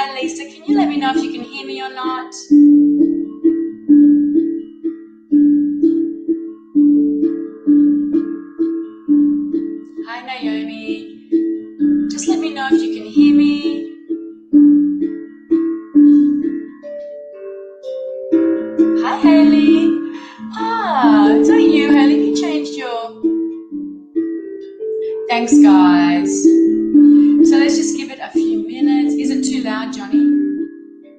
Hi, Lisa. Can you let me know if you can hear me or not? Hi, Naomi. Just let me know if you can hear me. Hi, Hayley. Is that you, Hayley? You changed your... Thanks, guys. So let's just give it a few minutes. Is it too loud, Johnny?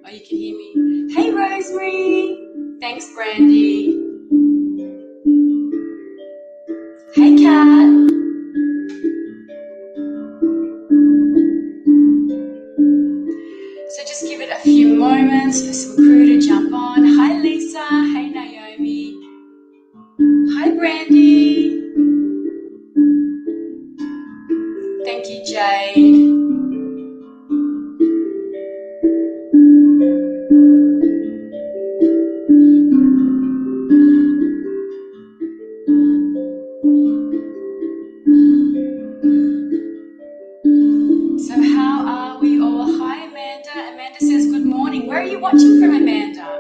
Oh, you can hear me. Hey, Rosemary. Thanks, Brandy. Hey, Kat. So just give it a few moments for some crew to jump on. Hi, Lisa. Hey, Naomi. Hi, Brandy. Thank you, Jade. So how are we all? Hi, Amanda. Amanda says good morning. Where are you watching from, Amanda?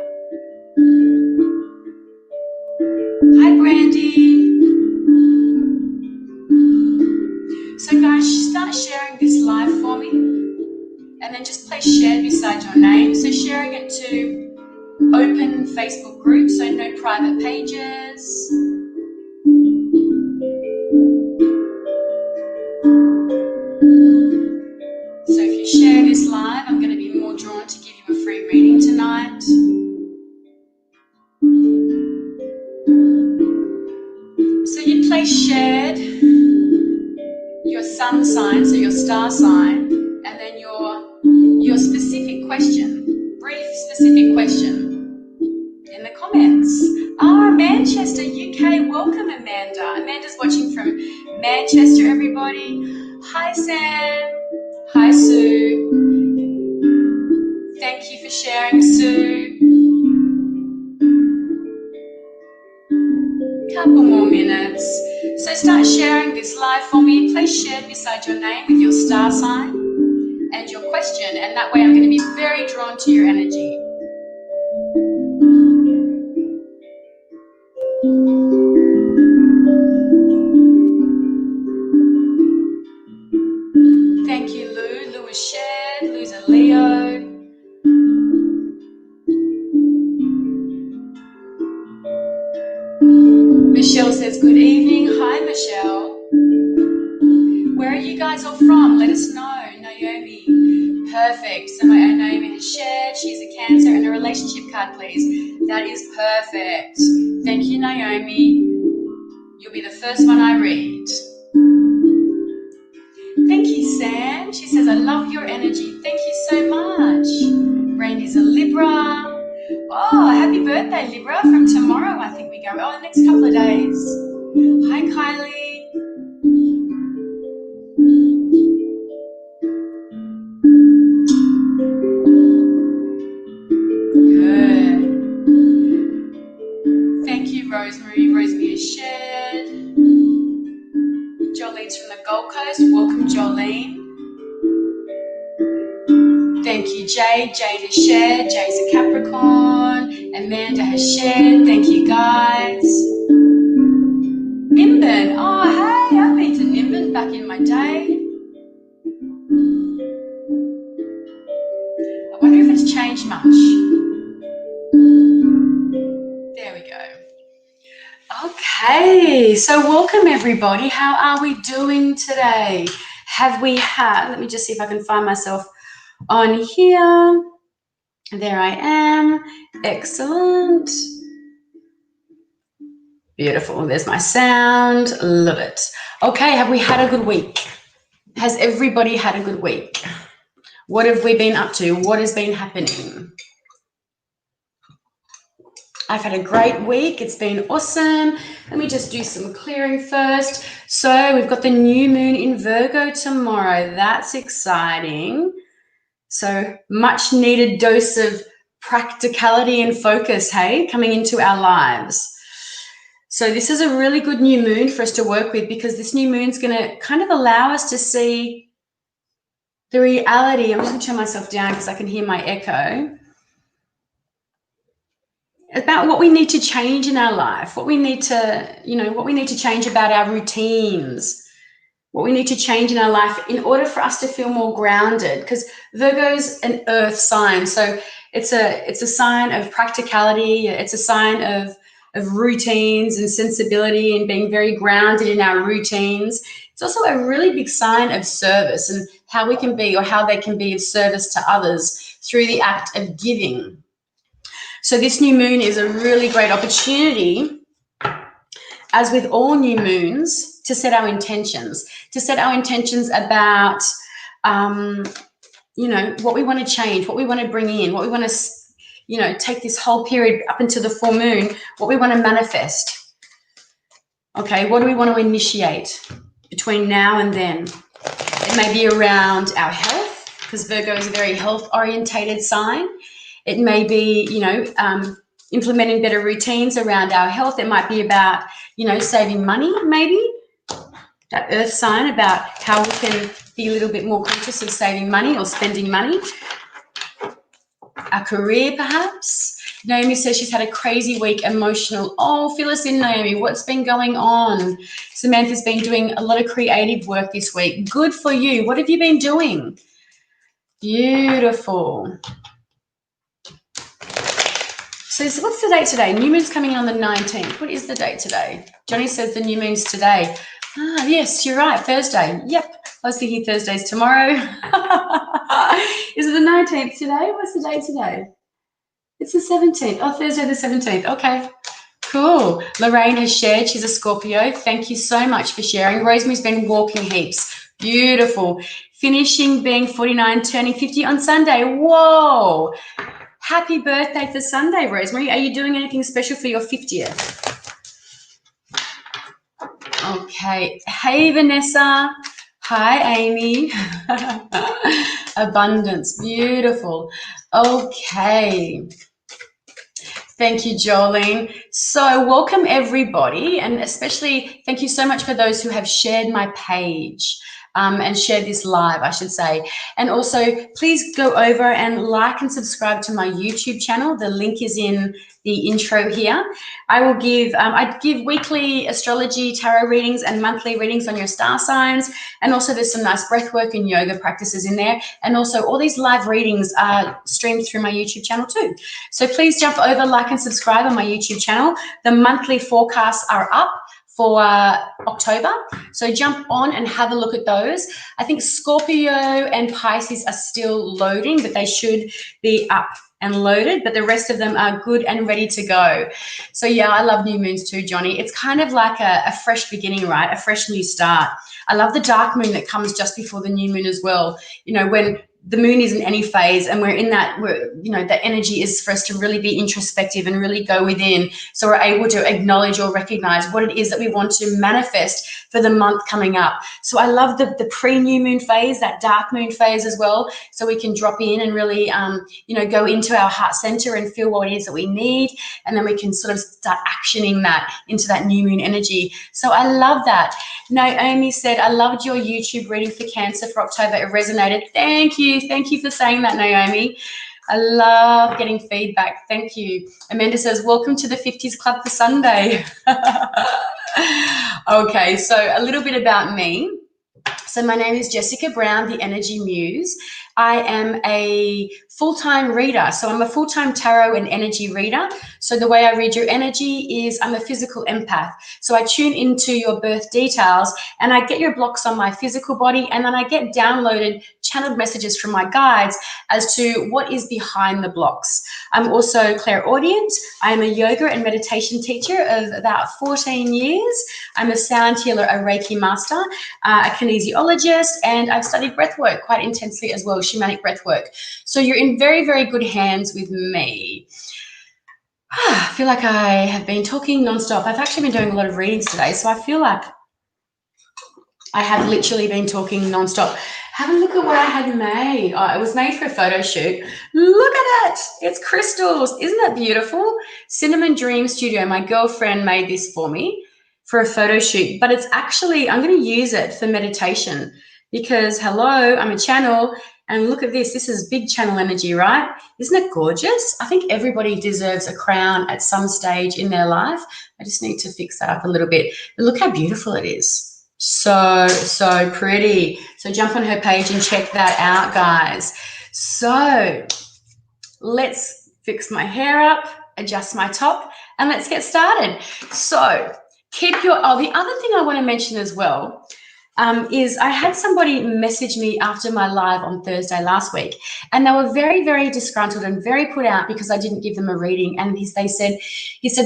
Hi, Brandy. So guys, start sharing this live for me, and then just place shared beside your name. So sharing it to open Facebook groups, so no private pages. So if you share this live, I'm going to be more drawn to give you a free reading tonight. So you place shared your sun sign, so your star sign, and then your specific question, brief specific question in the comments. Manchester, UK, welcome, Amanda. Amanda's watching from Manchester, everybody. Hi, Sam. Hi, Sue. Thank you for sharing, Sue. Couple more minutes. So start sharing this live for me. Place shared beside your name with your star sign and your question, and that way I'm going to be very drawn to your energy. Thank you, Lou. Lou is shared. Lou's a Leo. Michelle says good evening. Hi, Michelle. Where are you guys all from? Let us know. Naomi. Perfect. So my own Naomi has shared. She's a Cancer, and a relationship card, please. That is perfect. Thank you, Naomi. You'll be the first one I read. Thank you, Sam. She says, I love your energy. Thank you so much. Brandy's a Libra. Oh, happy birthday, Libra. From tomorrow, I think we go. Oh, the next couple of days. Hi, Kylie. Good. Thank you, Rosemary. Rosemary is shared. Jolene's from the Gold Coast. Welcome, Jolene. Thank you, Jade. Jade has shared. Jade's a Capricorn. Amanda has shared. Thank you, guys. Nimbin. Oh, hey, I've been to Nimbin back in my day. I wonder if it's changed much. There we go. Okay, so welcome everybody. How are we doing today? Have we had, let me just see if I can find myself on here. There I am. Excellent. Beautiful. There's my sound. Love it. Okay, have we had a good week? Has everybody had a good week? What have we been up to? What has been happening? I've had a great week. It's been awesome. Let me just do some clearing first. So we've got the new moon in Virgo tomorrow. That's exciting. So much needed dose of practicality and focus, hey, coming into our lives. So this is a really good new moon for us to work with, because this new moon's going to kind of allow us to see the reality, I'm just going to turn myself down because I can hear my echo, about what we need to change in our life, what we need to, what we need to change about our routines, what we need to change in our life in order for us to feel more grounded, because Virgo's an earth sign. So it's a sign of practicality. It's a sign of routines and sensibility and being very grounded in our routines. It's also a really big sign of service and how we can be, or how they can be, of service to others through the act of giving. So this new moon is a really great opportunity, as with all new moons, to set our intentions, about, what we want to change, what we want to bring in, what we want to, take this whole period up into the full moon, what we want to manifest. Okay, what do we want to initiate between now and then? It may be around our health, because Virgo is a very health-orientated sign. It may be, implementing better routines around our health. It might be about, saving money, maybe. That earth sign, about how we can be a little bit more conscious of saving money or spending money. Our career, perhaps. Naomi says she's had a crazy week, emotional. Oh, fill us in, Naomi. What's been going on? Samantha's been doing a lot of creative work this week. Good for you. What have you been doing? Beautiful. So what's the date today? New moon's coming in on the 19th. What is the date today? Johnny says the new moon's today. Ah, yes, you're right, Thursday. Yep, I was thinking Thursday's tomorrow. Is it the 19th today? What's the date today? It's the 17th. Oh, Thursday the 17th. Okay, cool. Lorraine has shared. She's a Scorpio. Thank you so much for sharing. Rosemary's been walking heaps. Beautiful. Finishing being 49, turning 50 on Sunday. Whoa. Happy birthday for Sunday, Rosemary. Are you doing anything special for your 50th? Okay. Hey, Vanessa. Hi, Amy. Abundance. Beautiful. Okay. Thank you, Jolene. So welcome, everybody, and especially thank you so much for those who have shared my page. And share this live, I should say. And also, please go over and like and subscribe to my YouTube channel. The link is in the intro here. I give weekly astrology, tarot readings, and monthly readings on your star signs. And also, there's some nice breath work and yoga practices in there. And also, all these live readings are streamed through my YouTube channel too. So please jump over, like, and subscribe on my YouTube channel. The monthly forecasts are up for October. So jump on and have a look at those. I think Scorpio and Pisces are still loading, but they should be up and loaded, but the rest of them are good and ready to go. So yeah, I love new moons too, Johnny. It's kind of like a fresh beginning, right? A fresh new start. I love the dark moon that comes just before the new moon as well. When the moon is in any phase and we're in that, the energy is for us to really be introspective and really go within, so we're able to acknowledge or recognize what it is that we want to manifest for the month coming up. So I love the pre-new moon phase, that dark moon phase as well, so we can drop in and really go into our heart center and feel what it is that we need, and then we can sort of start actioning that into that new moon energy. So I love that. Naomi said, I loved your YouTube reading for Cancer for October. It resonated. Thank you. Thank you for saying that, Naomi. I love getting feedback. Thank you. Amanda says, welcome to the 50s Club for Sunday. Okay, so a little bit about me. So my name is Jessica Brown, the Energy Muse. I am a full-time reader. So I'm a full-time tarot and energy reader. So the way I read your energy is I'm a physical empath. So I tune into your birth details and I get your blocks on my physical body, and then I get downloaded channeled messages from my guides as to what is behind the blocks. I'm also clairaudient. I am a yoga and meditation teacher of about 14 years. I'm a sound healer, a Reiki master, a kinesiologist, and I've studied breathwork quite intensely as well, shamanic breathwork. So you're in very, very good hands with me. I feel like I have been talking nonstop. I've actually been doing a lot of readings today, so I feel like I have literally been talking nonstop. Have a look at what I had made. Oh, it was made for a photo shoot. Look at it. It's crystals. Isn't that beautiful? Cinnamon Dream Studio. My girlfriend made this for me for a photo shoot, but it's actually, I'm going to use it for meditation. because hello, I'm a channel, and look at this. This is big channel energy, right? Isn't it gorgeous? I think everybody deserves a crown at some stage in their life. I just need to fix that up a little bit. But look how beautiful it is. So pretty. So jump on her page and check that out, guys. So let's fix my hair up, adjust my top, and let's get started. So keep your, oh, the other thing I want to mention as well is I had somebody message me after my live on Thursday last week, and they were very, very disgruntled and very put out because I didn't give them a reading. And he said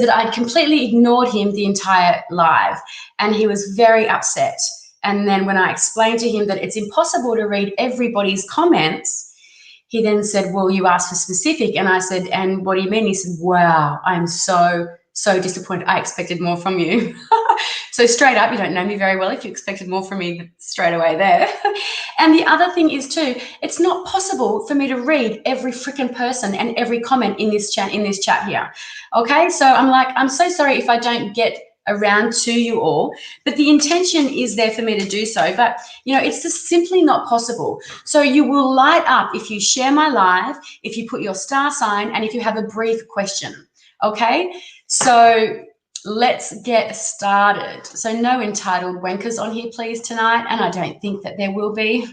that I'd completely ignored him the entire live, and he was very upset. And then when I explained to him that it's impossible to read everybody's comments, he then said, well, you asked for specific. And I said, and what do you mean? He said, wow, I'm so disappointed. I expected more from you. So straight up, you don't know me very well if you expected more from me straight away there. And the other thing is too, it's not possible for me to read every freaking person and every comment in this chat here. Okay, so I'm like, I'm so sorry if I don't get around to you all, but the intention is there for me to do so. But you know, it's just simply not possible. So you will light up if you share my live, if you put your star sign, and if you have a brief question. Okay, so let's get started. So no entitled wankers on here, please, tonight, and I don't think that there will be.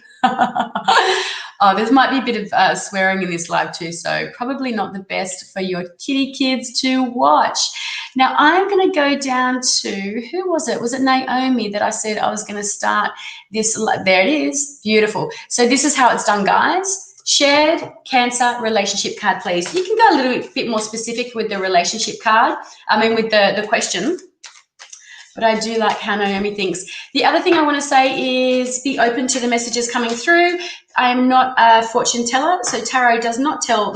Oh, there might be a bit of swearing in this live too, so probably not the best for your kitty kids to watch. Now I'm going to go down to, who was it? Was it Naomi that I said I was going to start this? There it is. Beautiful. So this is how it's done, guys. Shared Cancer relationship card, please. You can go a little bit more specific with the relationship card. With the question. But I do like how Naomi thinks. The other thing I want to say is be open to the messages coming through. I am not a fortune teller, so tarot does not tell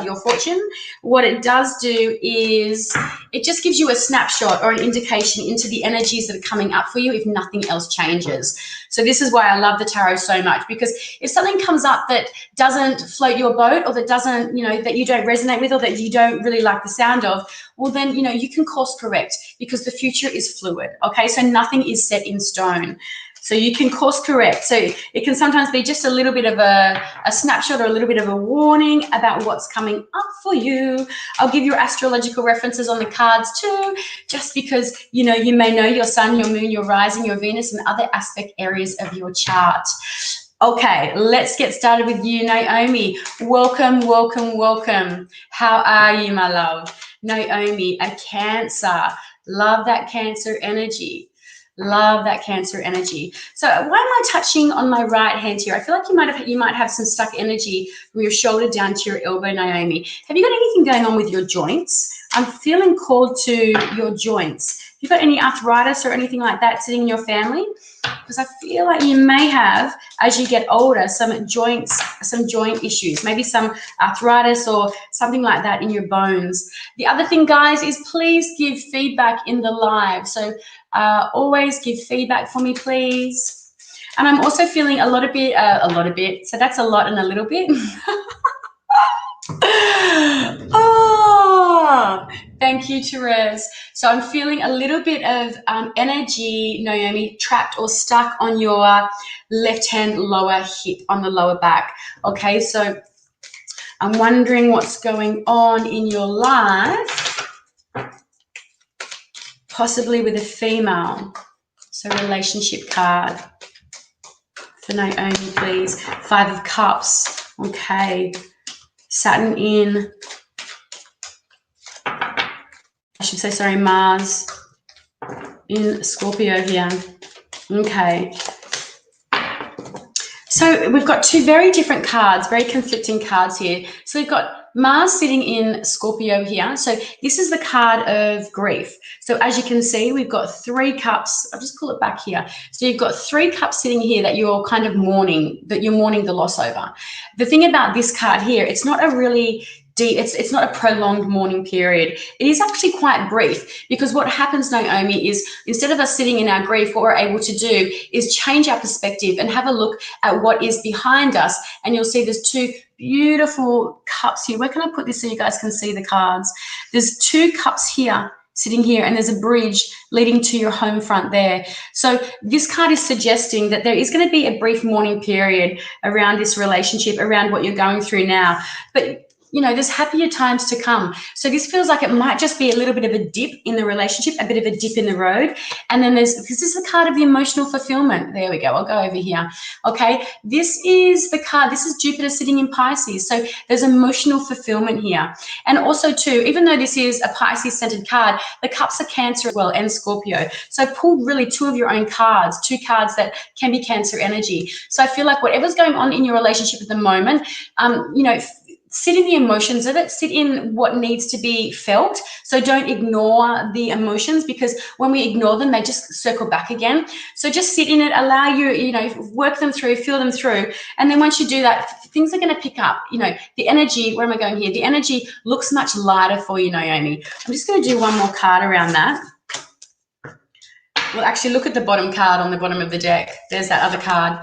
your fortune. What it does do is it just gives you a snapshot or an indication into the energies that are coming up for you if nothing else changes. So this is why I love the tarot so much, because if something comes up that doesn't float your boat, or that doesn't, that you don't resonate with, or that you don't really like the sound of, well then, you can course correct, because the future is fluid, okay? So nothing is set in stone. So you can course correct. So it can sometimes be just a little bit of a snapshot or a little bit of a warning about what's coming up for you. I'll give you astrological references on the cards too, just because, you may know your sun, your moon, your rising, your Venus, and other aspect areas of your chart. Okay, let's get started with you, Naomi. Welcome, welcome, welcome. How are you, my love? Naomi, a Cancer. Love that Cancer energy. Love that Cancer energy. So why am I touching on my right hand here? I feel like you might have some stuck energy from your shoulder down to your elbow, Naomi. Have you got anything going on with your joints? I'm feeling called to your joints. Have you got any arthritis or anything like that sitting in your family? Because I feel like you may have, as you get older, some joint issues, maybe some arthritis or something like that in your bones. The other thing, guys, is please give feedback in the live. So always give feedback for me, please. And I'm also feeling a lot of bit. So that's a lot and a little bit. Oh, thank you, Therese. So I'm feeling a little bit of energy, Naomi, trapped or stuck on your left hand lower hip, on the lower back. Okay, so I'm wondering what's going on in your life, possibly with a female. So relationship card for Naomi, please. 5 of Cups. Okay. Saturn in, I should say, sorry, Mars in Scorpio here. Okay. So we've got 2 very different cards, very conflicting cards here. So we've got Mars sitting in Scorpio here. So this is the card of grief. So as you can see, we've got 3 cups. I'll just pull it back here. So you've got 3 cups sitting here that you're kind of mourning, that you're mourning the loss over. The thing about this card here, it's not a really deep, it's not a prolonged mourning period. It is actually quite brief, because what happens, Naomi, is instead of us sitting in our grief, what we're able to do is change our perspective and have a look at what is behind us. And you'll see there's 2 beautiful cups here. Where can I put this so you guys can see the cards? There's 2 cups here sitting here, and there's a bridge leading to your home front there. So this card is suggesting that there is going to be a brief mourning period around this relationship, around what you're going through now. But you know, there's happier times to come. So this feels like it might just be a little bit of a dip in the relationship, a bit of a dip in the road. And then this is the card of the emotional fulfillment. There we go. I'll go over here. Okay. This is the card. This is Jupiter sitting in Pisces. So there's emotional fulfillment here. And also too, even though this is a Pisces centered card, the cups are Cancer as well, and Scorpio. So pull really two of your own cards, two cards that can be Cancer energy. So I feel like whatever's going on in your relationship at the moment, you know, sit in the emotions of it, sit in what needs to be felt. So don't ignore the emotions, because when we ignore them, they just circle back again. So just sit in it, allow you know, work them through, feel them through. And then once you do that, things are going to pick up. You know, the energy, where am I going here? The energy looks much lighter for you, Naomi. I'm just going to do one more card around that. Well, actually, look at the bottom card on the bottom of the deck. There's that other card.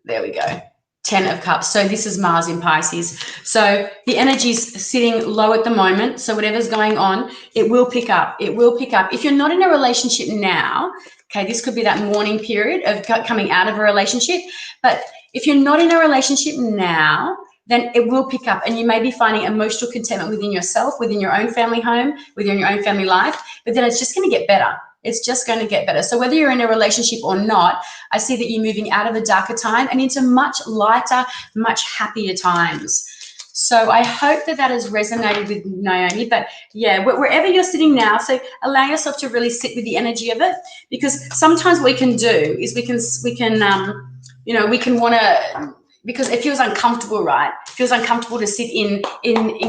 There we go. 10 of Cups. So this is Mars in Pisces. So the energy's sitting low at the moment. So whatever's going on, it will pick up. It will pick up. If you're not in a relationship now, okay, this could be that mourning period of coming out of a relationship. But if you're not in a relationship now, then it will pick up, and you may be finding emotional contentment within yourself, within your own family home, within your own family life, but then it's just going to get better. It's just going to get better. So whether you're in a relationship or not, I see that you're moving out of a darker time and into much lighter, much happier times. So I hope that that has resonated with Naomi. But yeah, wherever you're sitting now, so allow yourself to really sit with the energy of it, because sometimes what we can do is we can you know, we can want to, because it feels uncomfortable, right? It feels uncomfortable to sit in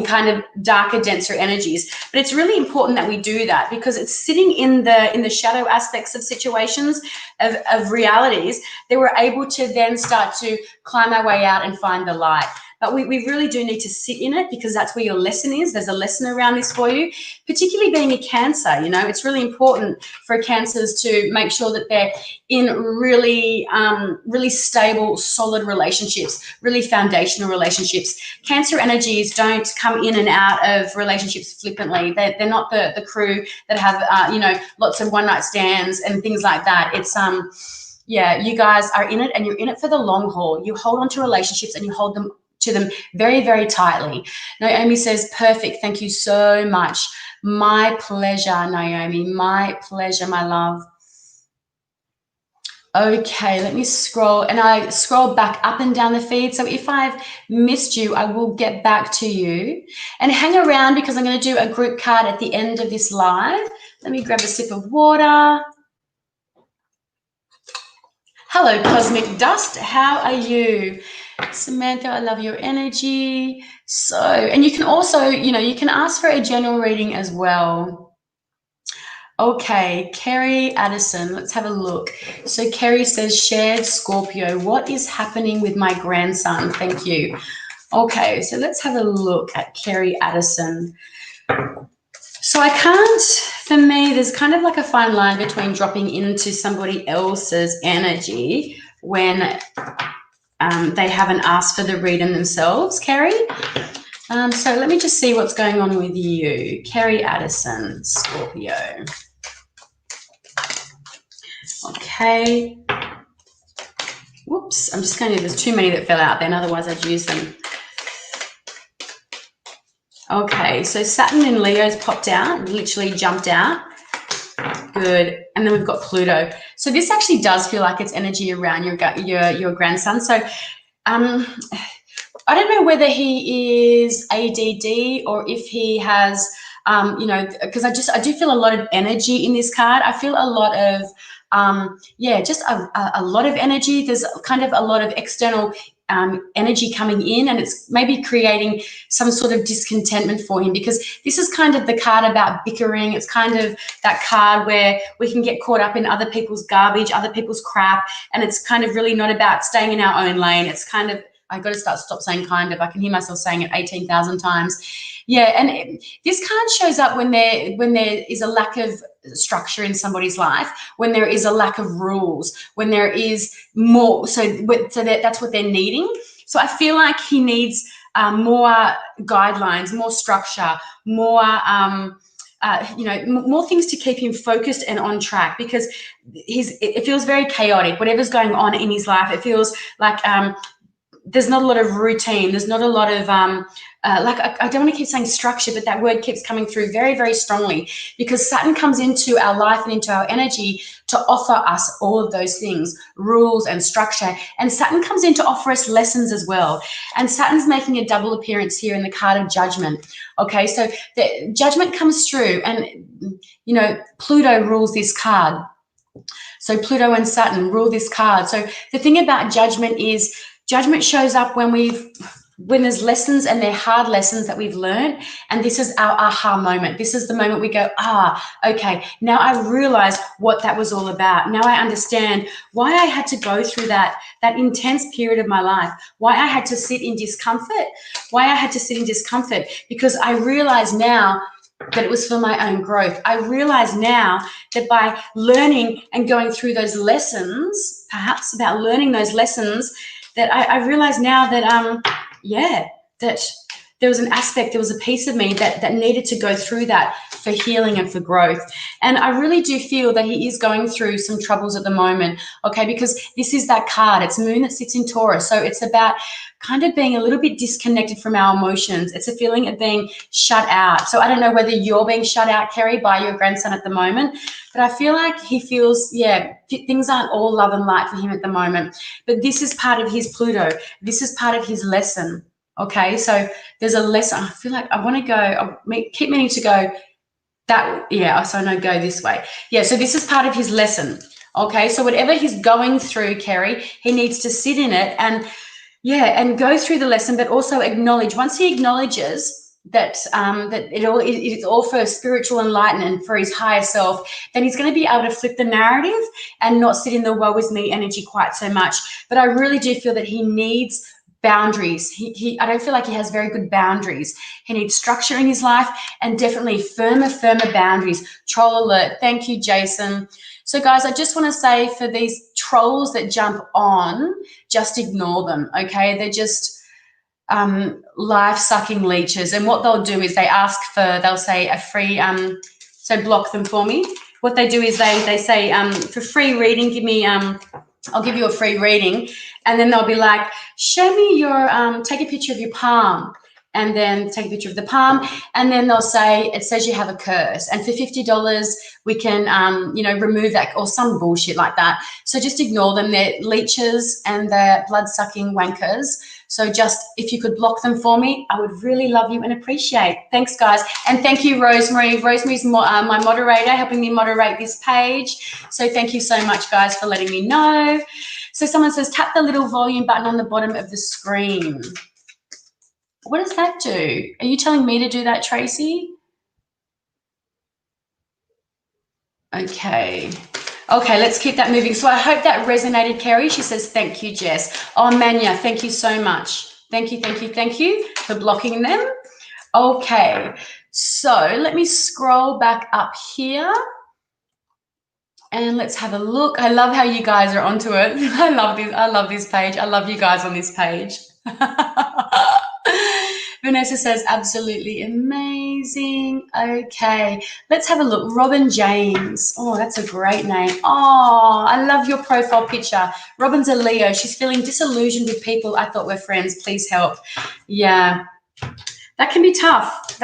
kind of darker, denser energies. But it's really important that we do that, because it's sitting in the shadow aspects of situations, of realities, that we're able to then start to climb our way out and find the light. But we really do need to sit in it, because that's where your lesson is. There's a lesson around this for you, particularly being a Cancer. You know, it's really important for Cancers to make sure that they're in really, really stable, solid relationships, really foundational relationships. Cancer energies don't come in and out of relationships flippantly. They're not the crew that have, you know, lots of one-night stands and things like that. It's, yeah, you guys are in it, and you're in it for the long haul. You hold on to relationships, and you hold them to them very, very tightly. Naomi says, perfect. Thank you so much. My pleasure, Naomi. My pleasure, my love. Okay, let me scroll, and I scroll back up and down the feed. So if I've missed you, I will get back to you. And hang around, because I'm going to do a group card at the end of this live. Let me grab a sip of water. Hello, Cosmic Dust. How are you? Samantha, I love your energy. So, and you can also, you know, you can ask for a general reading as well. Okay, Kerry Addison, let's have a look. So Kerry says, shared Scorpio, what is happening with my grandson? Thank you. Okay, so let's have a look at Kerry Addison. So I can't, for me, there's kind of like a fine line between dropping into somebody else's energy when they haven't asked for the reading themselves, Kerry. So let me just see what's going on with you. Kerry Addison, Scorpio. Okay. Whoops, I'm just going to, there's too many that fell out then, otherwise I'd use them. Okay, so Saturn in Leo's popped out, literally jumped out. Good. And then we've got Pluto. So this actually does feel like it's energy around your grandson. So I don't know whether he is ADD or if he has, you know, because I do feel a lot of energy in this card. I feel a lot of, yeah, just a lot of energy. There's kind of a lot of external energy coming in, and it's maybe creating some sort of discontentment for him, because this is kind of the card about bickering. It's kind of that card where we can get caught up in other people's garbage, other people's crap, and it's kind of really not about staying in our own lane. It's kind of, I've got to stop saying kind of. I can hear myself saying it 18,000 times. Yeah, and this card shows up when there is a lack of structure in somebody's life, when there is a lack of rules, when there is more, so that's what they're needing. So I feel like he needs more guidelines, more structure, more more things to keep him focused and on track, because it feels very chaotic. Whatever's going on in his life, it feels like there's not a lot of routine. There's not a lot of I don't want to keep saying structure, but that word keeps coming through very, very strongly, because Saturn comes into our life and into our energy to offer us all of those things, rules and structure. And Saturn comes in to offer us lessons as well. And Saturn's making a double appearance here in the card of Judgment. Okay, so the Judgment comes through, and, Pluto rules this card. So Pluto and Saturn rule this card. So the thing about Judgment is, Judgment shows up when there's lessons, and they're hard lessons that we've learned, and this is our aha moment. This is the moment we go, okay, now I realize what that was all about. Now I understand why I had to go through that intense period of my life, why I had to sit in discomfort, because I realize now that it was for my own growth. I realize now that by learning and going through those lessons, perhaps about learning those lessons, that I realize now that that there was an aspect, there was a piece of me that needed to go through that for healing and for growth. And I really do feel that he is going through some troubles at the moment, okay, because this is that card. It's Moon that sits in Taurus. So it's about kind of being a little bit disconnected from our emotions. It's a feeling of being shut out. So I don't know whether you're being shut out, Kerry, by your grandson at the moment, but I feel like he feels, things aren't all love and light for him at the moment. But this is part of his Pluto. This is part of his lesson. Okay, so there's a lesson. I feel like I want to go, I keep meaning to go so I know go this way. Yeah, so this is part of his lesson. Okay, so whatever he's going through, Kerry, he needs to sit in it and go through the lesson, but also acknowledge. Once he acknowledges that it's all for spiritual enlightenment, for his higher self, then he's going to be able to flip the narrative and not sit in the woe is me energy quite so much. But I really do feel that he needs boundaries. I don't feel like he has very good boundaries. He needs structure in his life, and definitely firmer boundaries. Troll alert. Thank you, Jason. So guys, I just want to say, for these trolls that jump on, just ignore them, okay? They're just life-sucking leeches. And what they'll do is they'll say a free, so block them for me. What they do is they say, for free reading, I'll give you a free reading. And then they'll be like, show me your, take a picture of your palm. And then take a picture of the palm, and then they'll say, it says you have a curse, and for $50 we can remove that, or some bullshit like that. So just ignore them. They're leeches and they're blood-sucking wankers. So just, if you could block them for me, I would really love you and appreciate. Thanks, guys. And thank you, Rosemary. Rosemary's my moderator, helping me moderate this page. So thank you so much, guys, for letting me know. So someone says, tap the little volume button on the bottom of the screen. What does that do? Are you telling me to do that, Tracy? Okay, let's keep that moving. So I hope that resonated, Kerry. She says, thank you, Jess. Oh, Manya, thank you so much. Thank you for blocking them. Okay, so let me scroll back up here. And let's have a look. I love how you guys are onto it. I love this page. I love you guys on this page. Vanessa says, absolutely amazing. Okay, let's have a look. Robin James. Oh, that's a great name. Oh, I love your profile picture. Robin's a Leo. She's feeling disillusioned with people I thought were friends. Please help. Yeah, that can be tough.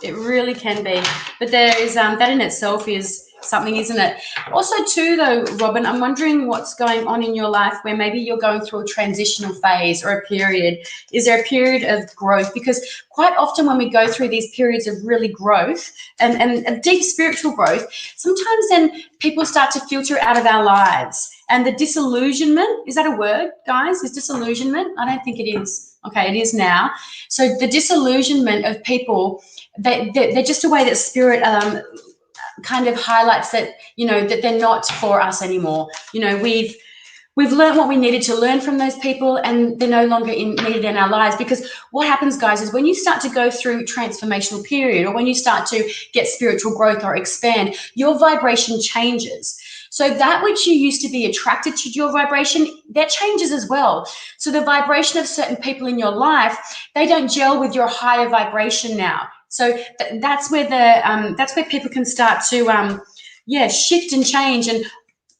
It really can be. But there is that in itself is something, isn't it? Also too though, Robin, I'm wondering what's going on in your life where maybe you're going through a transitional phase or a period. Is there a period of growth? Because quite often when we go through these periods of really growth and deep spiritual growth, sometimes then people start to filter out of our lives. And the disillusionment, is that a word, guys? Is disillusionment? I don't think it is. Okay, it is now. So the disillusionment of people, they're just a way that spirit kind of highlights that, that they're not for us anymore. We've learned what we needed to learn from those people, and they're no longer needed in our lives. Because what happens, guys, is when you start to go through transformational period, or when you start to get spiritual growth or expand, your vibration changes. So that which you used to be attracted to your vibration, that changes as well. So the vibration of certain people in your life, they don't gel with your higher vibration now. So that's where people can start to shift and change, and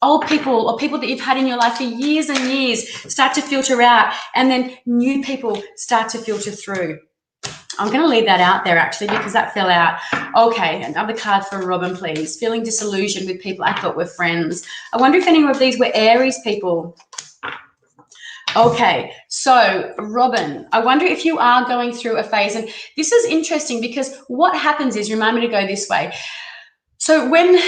old people or people that you've had in your life for years and years start to filter out, and then new people start to filter through. I'm going to leave that out there actually because that fell out. Okay, another card for Robin, please. Feeling disillusioned with people I thought were friends. I wonder if any of these were Aries people. Okay, so Robin, I wonder if you are going through a phase, and this is interesting because what happens is, remind me to go this way. So when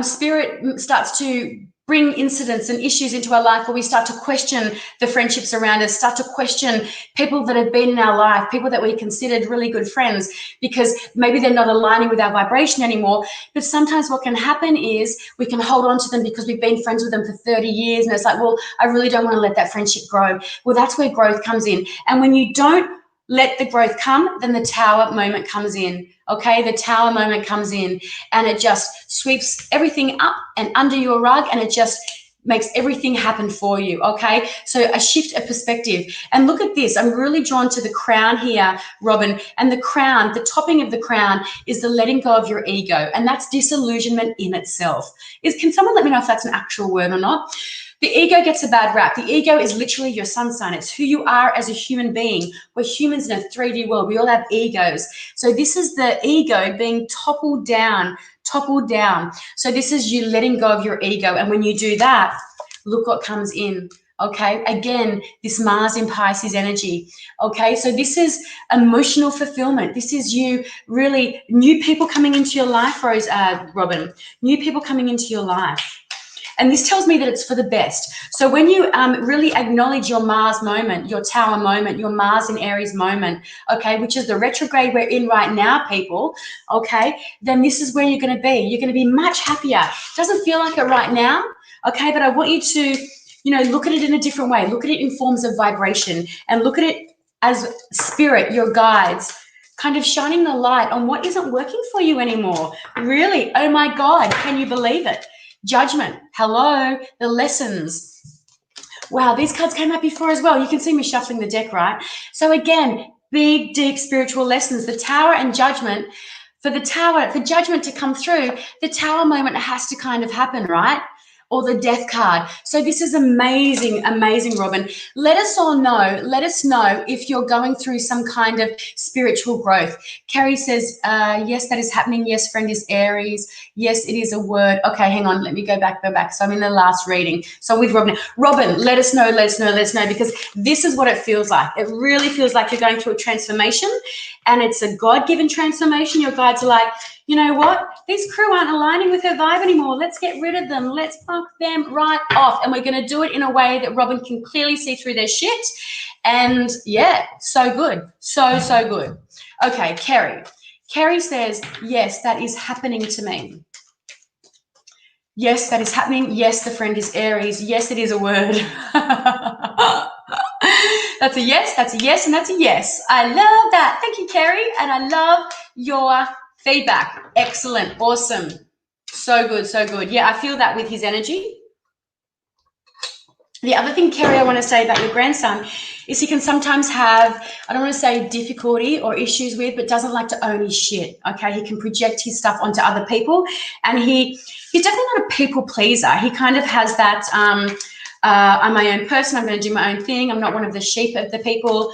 spirit starts to bring incidents and issues into our life where we start to question the friendships around us, start to question people that have been in our life, people that we considered really good friends, because maybe they're not aligning with our vibration anymore. But sometimes what can happen is we can hold on to them because we've been friends with them for 30 years. And it's like, well, I really don't want to let that friendship grow. Well, that's where growth comes in. And when you don't let the growth come, then the tower moment comes in. Okay, the tower moment comes in and it just sweeps everything up and under your rug, and it just makes everything happen for you. Okay, so a shift of perspective. And look at this, I'm really drawn to the crown here, Robin, and the crown, the topping of the crown is the letting go of your ego, and that's disillusionment in itself. Can someone let me know if that's an actual word or not? The ego gets a bad rap. The ego is literally your sun sign. It's who you are as a human being. We're humans in a 3D world. We all have egos. So this is the ego being toppled down. So this is you letting go of your ego. And when you do that, look what comes in. Okay, again, this Mars in Pisces energy. Okay, so this is emotional fulfillment. This is you really, new people coming into your life, Robin, new people coming into your life. And this tells me that it's for the best. So when you really acknowledge your Mars moment, your tower moment, your Mars in Aries moment, okay, which is the retrograde we're in right now, people, okay, then this is where you're going to be. You're going to be much happier. Doesn't feel like it right now, okay, but I want you to, look at it in a different way. Look at it in forms of vibration and look at it as spirit, your guides, kind of shining the light on what isn't working for you anymore. Really, oh my God, can you believe it? Judgment, hello, the lessons. Wow, these cards came up before as well. You can see me shuffling the deck, right? So again, big, deep spiritual lessons. The tower and judgment, for judgment to come through, the tower moment has to kind of happen, right? Or the death card. So this is amazing, amazing, Robin. Let us know if you're going through some kind of spiritual growth. Carrie says, yes, that is happening. Yes, friend is Aries. Yes, it is a word. Okay, hang on. Let me go back. So I'm in the last reading. So with Robin. Robin, let us know, because this is what it feels like. It really feels like you're going through a transformation, and it's a God-given transformation. Your guides are like, you know what? These crew aren't aligning with her vibe anymore. Let's get rid of them. Let's fuck them right off. And we're going to do it in a way that Robin can clearly see through their shit. And yeah, so good. So good. Okay, Kerry. Kerry says, yes, that is happening to me. Yes, that is happening. Yes, the friend is Aries. Yes, it is a word. That's a yes, and that's a yes. I love that. Thank you, Kerry. And I love your feedback. Excellent. Awesome. So good. Yeah, I feel that with his energy. The other thing, Kerry, I want to say about your grandson is he can sometimes have, I don't want to say difficulty or issues with, but doesn't like to own his shit, okay? He can project his stuff onto other people, and he's definitely not a people pleaser. He kind of has that, I'm my own person, I'm going to do my own thing, I'm not one of the sheep of the people.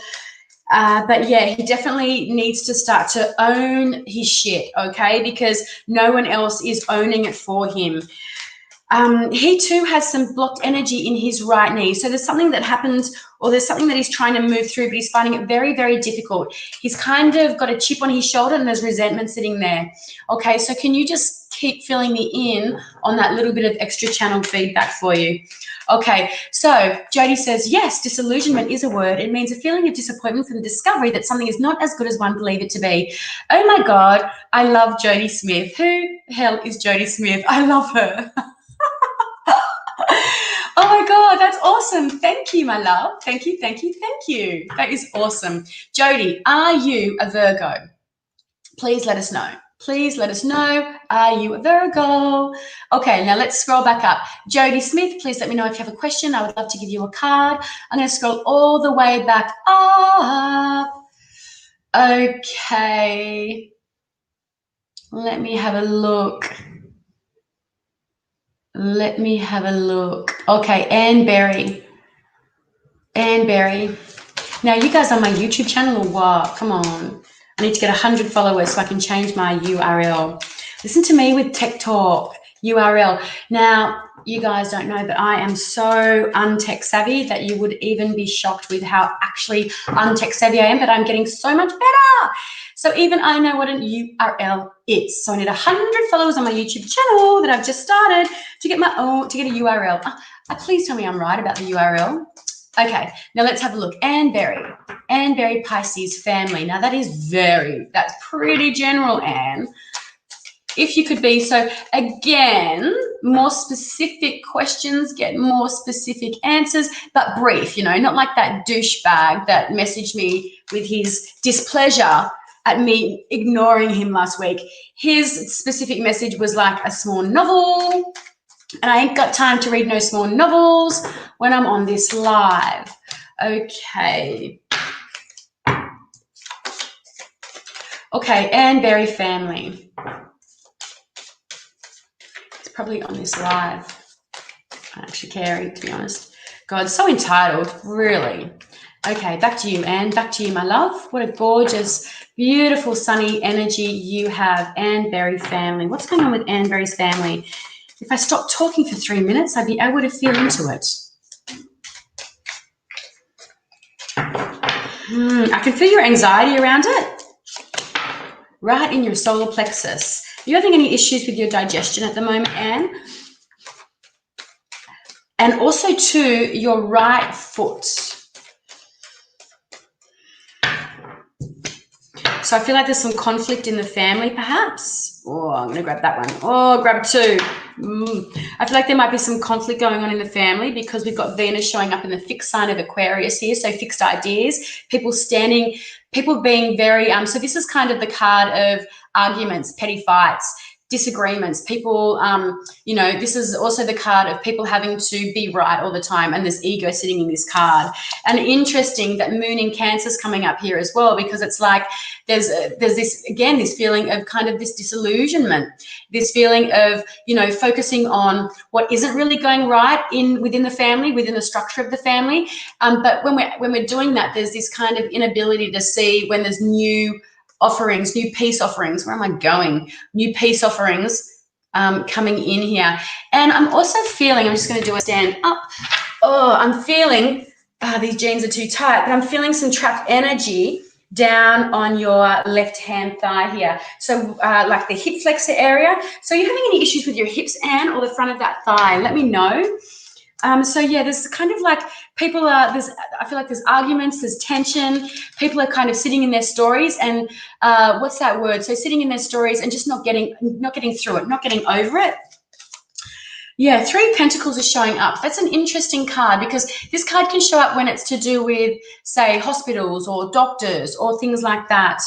But yeah, he definitely needs to start to own his shit, okay? Because no one else is owning it for him. He too has some blocked energy in his right knee. So there's something that happens, or there's something that he's trying to move through, but he's finding it very, very difficult. He's kind of got a chip on his shoulder and there's resentment sitting there. Okay, so can you just keep filling me in on that little bit of extra channel feedback for you? Okay, so Jody says, yes, disillusionment is a word. It means a feeling of disappointment from the discovery that something is not as good as one believed it to be. Oh my God, I love Jody Smith. Who the hell is Jody Smith? I love her. Oh my God, that's awesome. Thank you, my love. Thank you. That is awesome. Jody, are you a Virgo? Please let us know. Are you a Virgo? Okay, now let's scroll back up. Jody Smith, please let me know if you have a question. I would love to give you a card. I'm going to scroll all the way back up. Okay. Let me have a look. Let me have a look. Okay, Anne Berry. Anne Berry. Now, you guys on my YouTube channel or what? Come on. I need to get 100 followers so I can change my URL. Listen to me with Tech Talk URL. Now, you guys don't know, but I am so untech savvy that you would even be shocked with how actually untech savvy I am, but I'm getting so much better. So even I know what an URL is. So I need 100 followers on my YouTube channel that I've just started to get to get a URL. Please tell me I'm right about the URL. Okay, now let's have a look. Anne Berry Pisces family. Now that's pretty general, Anne. If you could be, so again, more specific questions, get more specific answers, but brief, not like that douchebag that messaged me with his displeasure at me ignoring him last week. His specific message was like a small novel, and I ain't got time to read no small novels when I'm on this live. Okay. Okay, Anne Berry family. It's probably on this live. I don't actually care, to be honest. God, so entitled, really. Okay, back to you, Anne. Back to you, my love. What a gorgeous, beautiful, sunny energy you have, Anne Berry family. What's going on with Anne Berry's family? If I stopped talking for 3 minutes, I'd be able to feel into it. I can feel your anxiety around it, right in your solar plexus. Are you having any issues with your digestion at the moment, Anne? And also, too, your right foot. So I feel like there's some conflict in the family, perhaps. Oh, I'm going to grab that one. Oh, grab two. I feel like there might be some conflict going on in the family because we've got Venus showing up in the fixed sign of Aquarius here. So fixed ideas, people being very, so this is kind of the card of arguments, petty fights, disagreements, people, this is also the card of people having to be right all the time, and there's ego sitting in this card. And interesting that Moon in Cancer's coming up here as well, because it's like there's this, again, this feeling of kind of this disillusionment, this feeling of, focusing on what isn't really going right within the family, within the structure of the family. But when we're doing that, there's this kind of inability to see when there's new offerings, new peace offerings. Where am I going? New peace offerings coming in here. And I'm also feeling, I'm just going to do a stand up. Oh, I'm feeling, these jeans are too tight, but I'm feeling some trapped energy down on your left-hand thigh here. So like the hip flexor area. So are you having any issues with your hips, Anne, or the front of that thigh? Let me know. So yeah, there's kind of like I feel like there's arguments, there's tension. People are kind of sitting in their stories and what's that word? So sitting in their stories and just not getting through it, not getting over it. Yeah, 3 Pentacles is showing up. That's an interesting card because this card can show up when it's to do with, say, hospitals or doctors or things like that.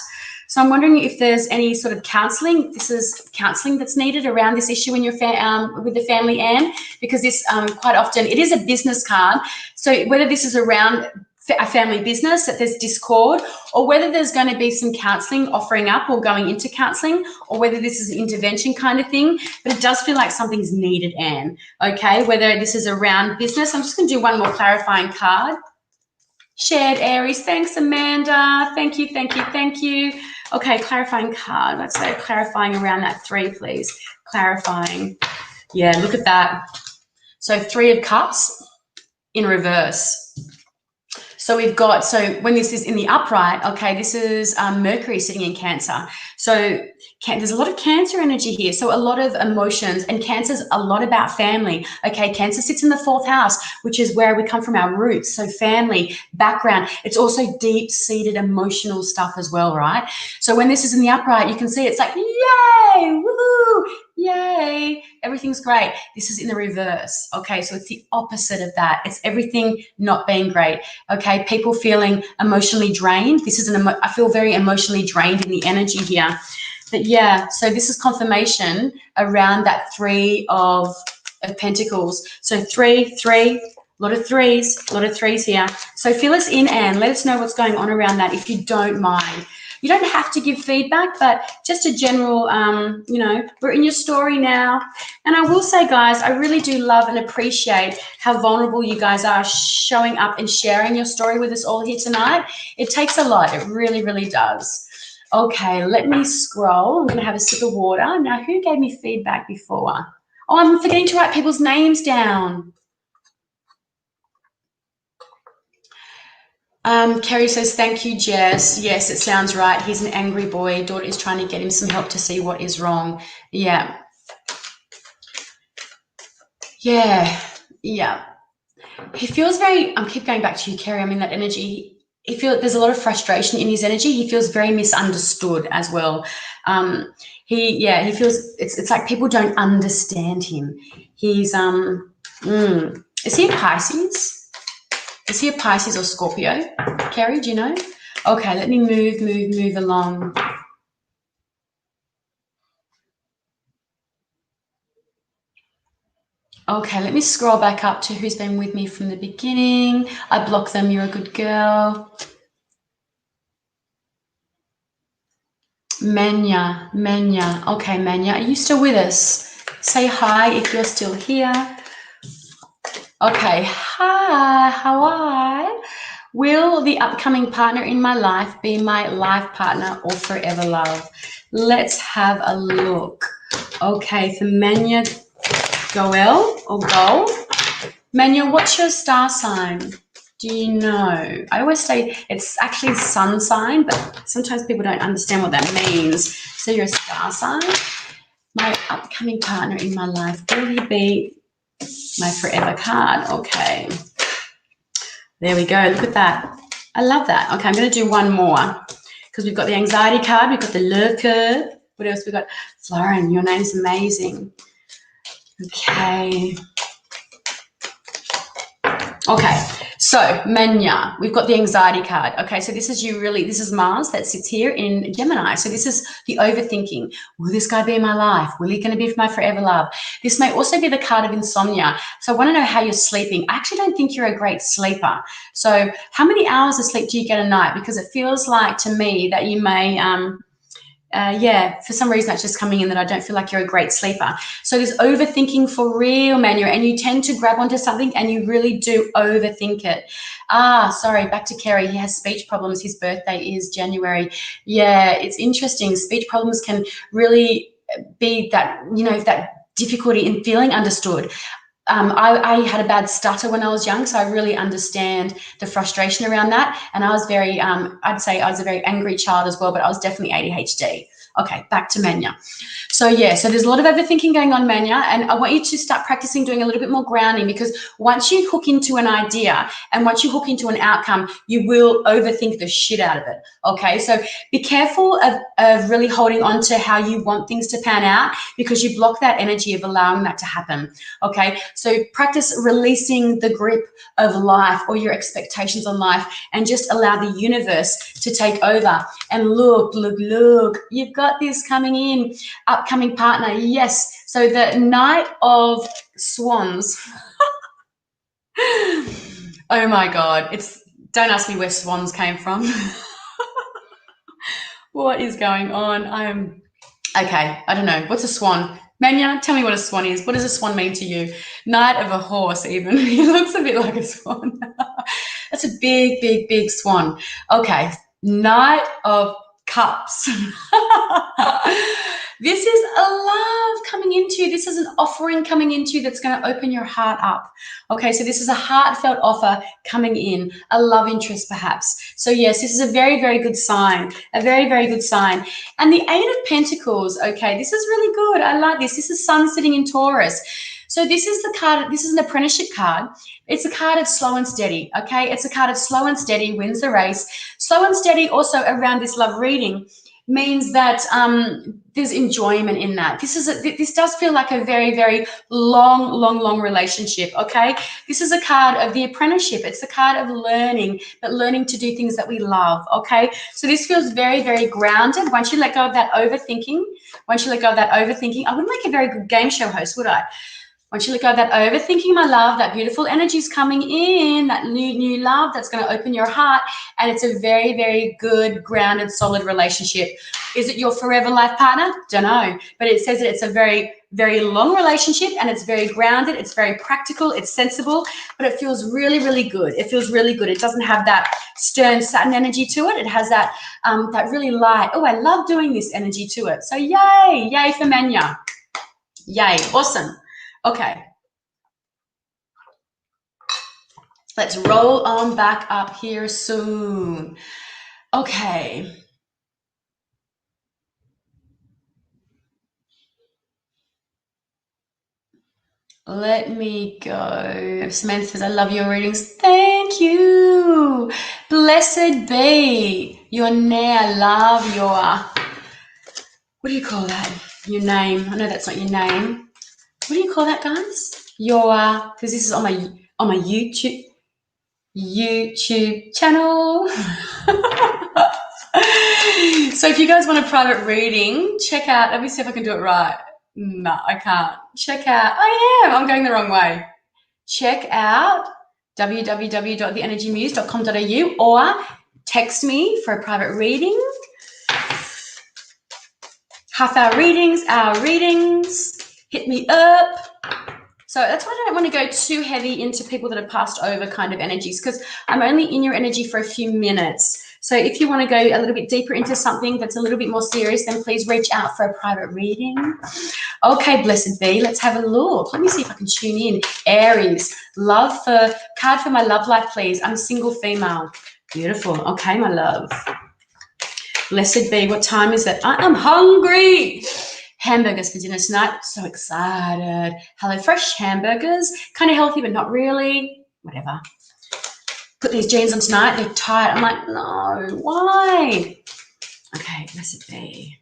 So I'm wondering if there's any sort of counselling. This is counselling that's needed around this issue in your with the family, Anne, because this quite often, it is a business card. So whether this is around a family business, that there's discord, or whether there's going to be some counselling offering up or going into counselling, or whether this is an intervention kind of thing, but it does feel like something's needed, Anne, okay? Whether this is around business. I'm just going to do one more clarifying card. Shared Aries. Thanks, Amanda. Thank you, thank you, thank you. Okay, clarifying card. Let's say clarifying around that 3, please. Clarifying. Yeah, look at that. So 3 of Cups in reverse. So we've got, so when this is in the upright, okay, this is Mercury sitting in Cancer. So there's a lot of Cancer energy here. So a lot of emotions, and Cancer's a lot about family. Okay, Cancer sits in the 4th house, which is where we come from, our roots. So family, background. It's also deep-seated emotional stuff as well, right? So when this is in the upright, you can see it's like, yay, woohoo, yay, everything's great. This is in the reverse. Okay, so it's the opposite of that. It's everything not being great. Okay, people feeling emotionally drained. This is I feel very emotionally drained in the energy here. But yeah, so this is confirmation around that 3 of Pentacles. So 3, a lot of threes here. So fill us in, Anne. Let us know what's going on around that if you don't mind. You don't have to give feedback, but just a general, you know, we're in your story now. And I will say, guys, I really do love and appreciate how vulnerable you guys are showing up and sharing your story with us all here tonight. It takes a lot. It really, really does. Okay, let me scroll. I'm going to have a sip of water. Now, who gave me feedback before? Oh, I'm forgetting to write people's names down. Kerry says, thank you, Jess. Yes, it sounds right. He's an angry boy. Daughter is trying to get him some help to see what is wrong. Yeah. Yeah. Yeah. He feels very, I keep going back to you, Kerry. I mean, that energy, he feels there's a lot of frustration in his energy. He feels very misunderstood as well. He feels it's like people don't understand him. He's is he a Pisces? Is he a Pisces or Scorpio? Kerry, do you know? Okay, let me move along. Okay, let me scroll back up to who's been with me from the beginning. I block them. You're a good girl. Menya. Okay, Menya, are you still with us? Say hi if you're still here. Okay, hi. Will the upcoming partner in my life be my life partner or forever love? Let's have a look. Okay, for Menya Goel or Goal. Menya, what's your star sign? Do you know? I always say it's actually sun sign, but sometimes people don't understand what that means. So you're a star sign. My upcoming partner in my life, will he be my forever card? Okay. There we go. Look at that. I love that. Okay, I'm going to do one more because we've got the anxiety card. We've got the love card. What else we got? Florin, your name's amazing. Okay. Okay, so Menya, we've got the anxiety card. Okay, so this is this is Mars that sits here in Gemini. So this is the overthinking. Will this guy be in my life? Will he going to be my forever love? This may also be the card of insomnia. So I want to know how you're sleeping. I actually don't think you're a great sleeper. So how many hours of sleep do you get a night? Because it feels like to me that you may, for some reason that's just coming in that I don't feel like you're a great sleeper. So there's overthinking for real, Manu, and you tend to grab onto something and you really do overthink it. Sorry, back to Kerry. He has speech problems. His birthday is January. Yeah, it's interesting. Speech problems can really be that, you know, that difficulty in feeling understood. I had a bad stutter when I was young, so I really understand the frustration around that. And I was very, I'd say I was a very angry child as well, but I was definitely ADHD. Okay, back to Manya. So there's a lot of overthinking going on, Manya, and I want you to start practicing doing a little bit more grounding, because once you hook into an idea and once you hook into an outcome, you will overthink the shit out of it. Okay, so be careful of really holding on to how you want things to pan out, because you block that energy of allowing that to happen. Okay, so practice releasing the grip of life or your expectations on life and just allow the universe to take over. And look, you've got this coming in, upcoming partner. Yes, so the Knight of Swans. Oh my God, don't ask me where swans came from. What is going on? Okay, I don't know. What's a swan? Manya, tell me what a swan is. What does a swan mean to you? Knight of a horse, even. He looks a bit like a swan. That's a big swan. Okay, Knight of Cups. This is a love coming into you. This is an offering coming into you that's going to open your heart up. Okay, so this is a heartfelt offer coming in, a love interest perhaps. So yes, this is a very, very good sign, a very, very good sign. And the Eight of Pentacles, okay, this is really good. I like this. This is Sun sitting in Taurus. So this is the card, this is an apprenticeship card. It's a card of slow and steady, okay? It's a card of slow and steady, wins the race. Slow and steady also around this love reading means that there's enjoyment in that. This does feel like a very, very long relationship, okay? This is a card of the apprenticeship. It's a card of learning, but learning to do things that we love, okay? So this feels very, very grounded. Once you let go of that overthinking, I wouldn't make a very good game show host, would I? Once you let go of that overthinking, my love, that beautiful energy is coming in, that new love that's going to open your heart, and it's a very, very good, grounded, solid relationship. Is it your forever life partner? Don't know, but it says that it's a very, very long relationship, and it's very grounded, it's very practical, it's sensible, but it feels really, really good. It feels really good. It doesn't have that stern Saturn energy to it. It has that that really light, oh, I love doing this energy to it. So yay for Manya. Yay, awesome. Okay, let's roll on back up here soon. Okay. Let me go. Samantha says, I love your readings. Thank you. Blessed be your name. I love your, what do you call that? Your name. I know that's not your name. What do you call that, guys? Your, because this is on my YouTube channel. So if you guys want a private reading, check out, let me see if I can do it right. No, I can't. Check out, I'm going the wrong way. Check out www.theenergymuse.com.au or text me for a private reading. Half-hour readings, hour readings, hit me up. So that's why I don't want to go too heavy into people that have passed over kind of energies, because I'm only in your energy for a few minutes. So if you want to go a little bit deeper into something that's a little bit more serious, then please reach out for a private reading. Okay, blessed be. Let's have a look. Let me see if I can tune in. Aries, card for my love life, please. I'm a single female. Beautiful. Okay, my love. Blessed be. What time is it? I am hungry. Hamburgers for dinner tonight. So excited. HelloFresh hamburgers. Kind of healthy, but not really. Whatever. Put these jeans on tonight. They're tight. I'm like, no. Why? Okay, blessed be.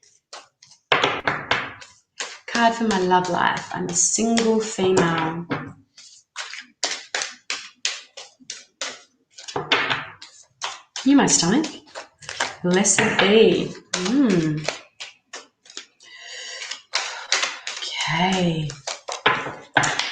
Card for my love life. I'm a single female. You my stomach. Blessed be. Okay.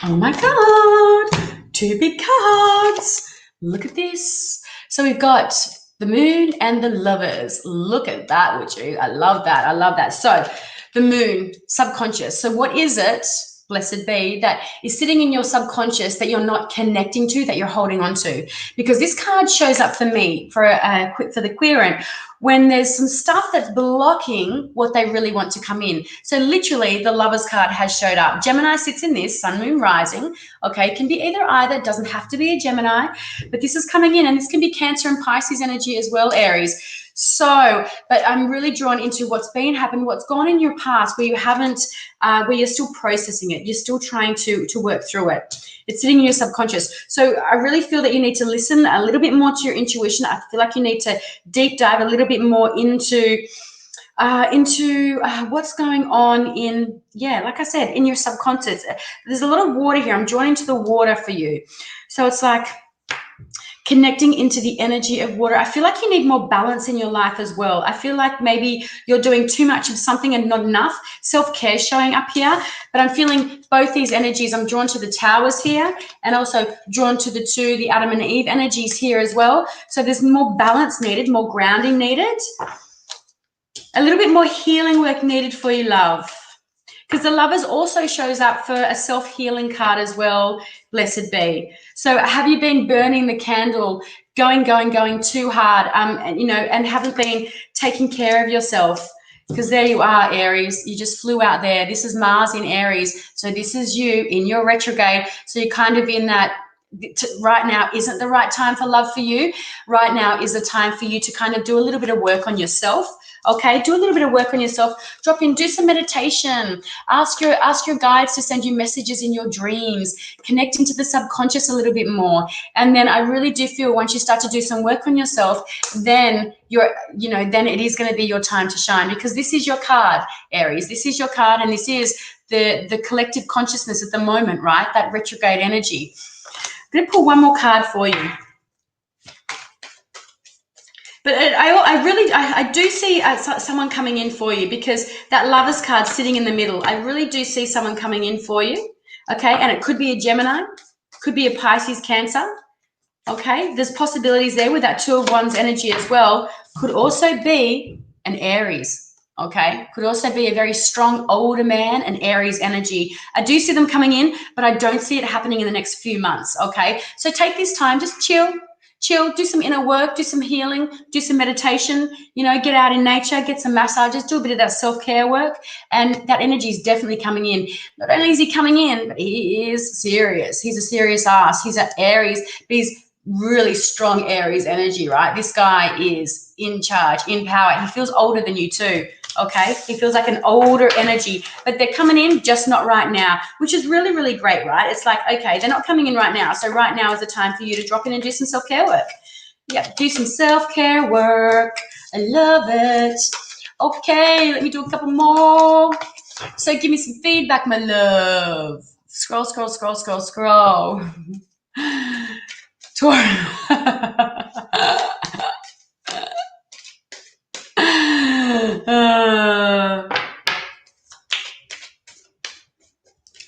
Oh my God. 2 big cards. Look at this. So we've got the moon and the lovers. Look at that, would you? I love that. I love that. So the moon, subconscious. So what is it, blessed be, that is sitting in your subconscious that you're not connecting to, that you're holding on to? Because this card shows up for me for the querent when there's some stuff that's blocking what they really want to come in. So literally the lovers card has showed up. Gemini sits in this, sun, moon, rising. Okay, it can be either. It doesn't have to be a Gemini, but this is coming in, and this can be Cancer and Pisces energy as well, Aries. So, but I'm really drawn into what's happened, what's gone in your past where you haven't, where you're still processing it. You're still trying to work through it. It's sitting in your subconscious. So I really feel that you need to listen a little bit more to your intuition. I feel like you need to deep dive a little bit more into what's going on in, like I said, in your subconscious. There's a lot of water here. I'm drawn into the water for you. So it's like connecting into the energy of water. I feel like you need more balance in your life as well. I feel like maybe you're doing too much of something and not enough. Self-care showing up here, but I'm feeling both these energies. I'm drawn to the towers here and also drawn to the Adam and Eve energies here as well. So there's more balance needed, more grounding needed, a little bit more healing work needed for you, love. Because the lovers also shows up for a self-healing card as well, blessed be. So have you been burning the candle, going too hard, and haven't been taking care of yourself? Because there you are, Aries. You just flew out there. This is Mars in Aries. So this is you in your retrograde. So you're kind of in that, right now isn't the right time for love for you. Right now is the time for you to kind of do a little bit of work on yourself. Okay, do a little bit of work on yourself. Drop in, do some meditation. Ask your guides to send you messages in your dreams. Connect into the subconscious a little bit more. And then I really do feel once you start to do some work on yourself, then then it is going to be your time to shine, because this is your card, Aries. This is your card, and this is the collective consciousness at the moment, right? That retrograde energy. I'm going to pull one more card for you. But I do see someone coming in for you, because that Lovers card sitting in the middle. I really do see someone coming in for you. okay? And it could be a Gemini, could be a Pisces, Cancer, okay? There's possibilities there with that 2 of Wands energy as well. Could also be an Aries, okay? Could also be a very strong older man, an Aries energy. I do see them coming in, but I don't see it happening in the next few months, okay? So take this time, just chill, do some inner work, do some healing, do some meditation, you know, get out in nature, get some massages, do a bit of that self-care work, and that energy is definitely coming in. Not only is he coming in, but he is serious. He's a serious ass. He's an Aries, but he's really strong Aries energy, right? This guy is in charge, in power. He feels older than you too, okay? He feels like an older energy, but they're coming in just not right now, which is really, really great, right? It's like, okay, they're not coming in right now. So right now is the time for you to drop in and do some self-care work. Yeah, do some self-care work. I love it. Okay, let me do a couple more. So give me some feedback, my love. Scroll, scroll, scroll, scroll, scroll.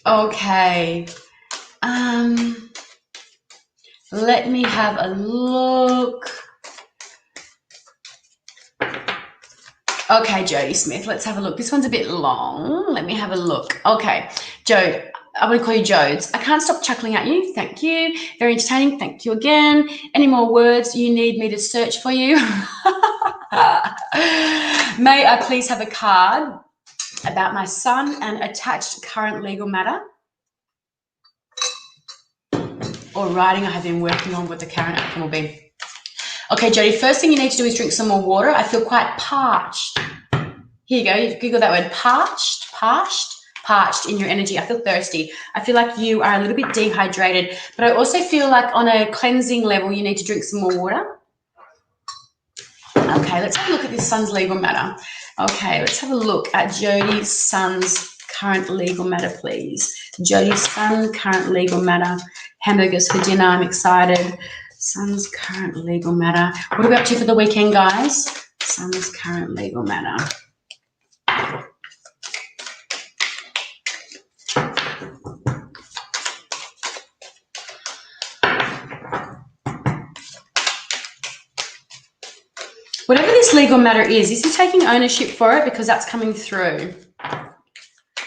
Okay. Let me have a look. Okay, Jodie Smith, let's have a look. This one's a bit long. Let me have a look. Okay, Jode, I'm going to call you Jodes. I can't stop chuckling at you. Thank you. Very entertaining. Thank you again. Any more words you need me to search for you? May I please have a card about my son and attached current legal matter or writing I have been working on what the current outcome will be? Okay, Jodie, first thing you need to do is drink some more water. I feel quite parched. Here you go. You Google that word, parched in your energy. I feel thirsty. I feel like you are a little bit dehydrated, but I also feel like on a cleansing level, you need to drink some more water. Okay, let's have a look at this son's legal matter. Okay, let's have a look at Jodie's son's current legal matter, please. Jodie's son, current legal matter. Hamburgers for dinner. I'm excited. Son's current legal matter. What are we up to for the weekend, guys? Son's current legal matter. Whatever this legal matter is he taking ownership for it? Because that's coming through.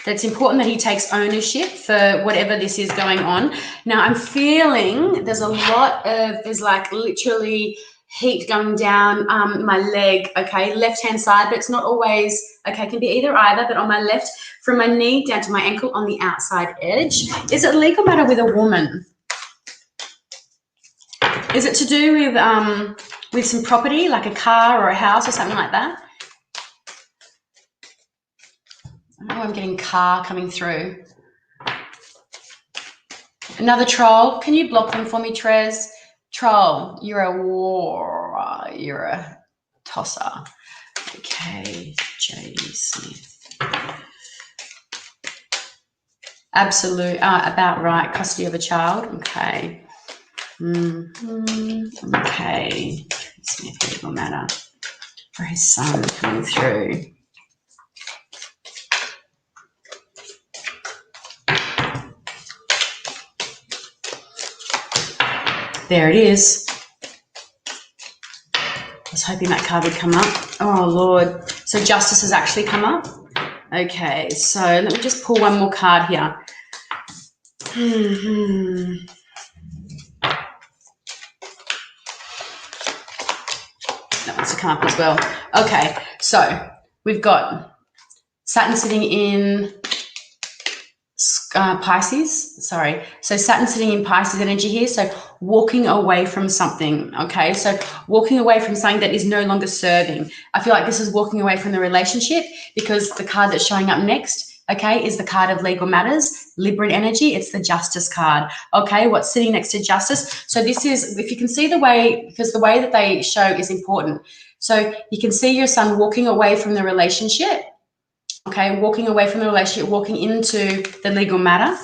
That's important that he takes ownership for whatever this is going on. Now, I'm feeling there's like literally heat going down my leg, okay, left-hand side, but it's not always, okay, it can be either, but on my left, from my knee down to my ankle on the outside edge. Is it legal matter with a woman? Is it to do with some property, like a car or a house or something like that? Oh, I'm getting car coming through. Another troll. Can you block them for me, Trez? Troll, you're a tosser. Okay, Jodie Smith. Absolute, about right, custody of a child. Okay. Okay, Smith legal matter for his son coming through. There it is. I was hoping that card would come up. Oh, Lord. So justice has actually come up. Okay, so let me just pull one more card here. That wants to come up as well. Okay, so we've got Saturn sitting in Pisces, sorry. So Saturn sitting in Pisces energy here. So walking away from something, okay? So walking away from something that is no longer serving. I feel like this is walking away from the relationship because the card that's showing up next, okay, is the card of legal matters, Libra energy. It's the justice card, okay? What's sitting next to justice? So this is, if you can see the way, because the way that they show is important. So you can see your son walking away from the relationship. Okay, walking away from the relationship, walking into the legal matter.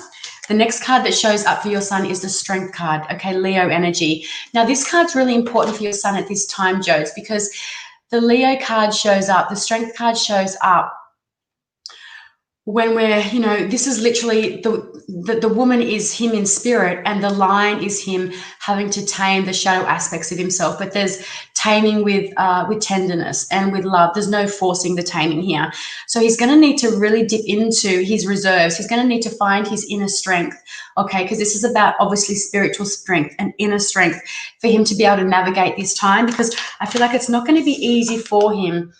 The next card that shows up for your son is the Strength card, okay, Leo energy. Now, this card's really important for your son at this time, Jodes, because the Leo card shows up, the Strength card shows up when we're, you know, this is literally the woman is him in spirit, and the lion is him having to tame the shadow aspects of himself. But there's taming with tenderness and with love. There's no forcing the taming here. So he's going to need to really dip into his reserves. He's going to need to find his inner strength, okay? Because this is about obviously spiritual strength and inner strength for him to be able to navigate this time, because I feel like it's not going to be easy for him.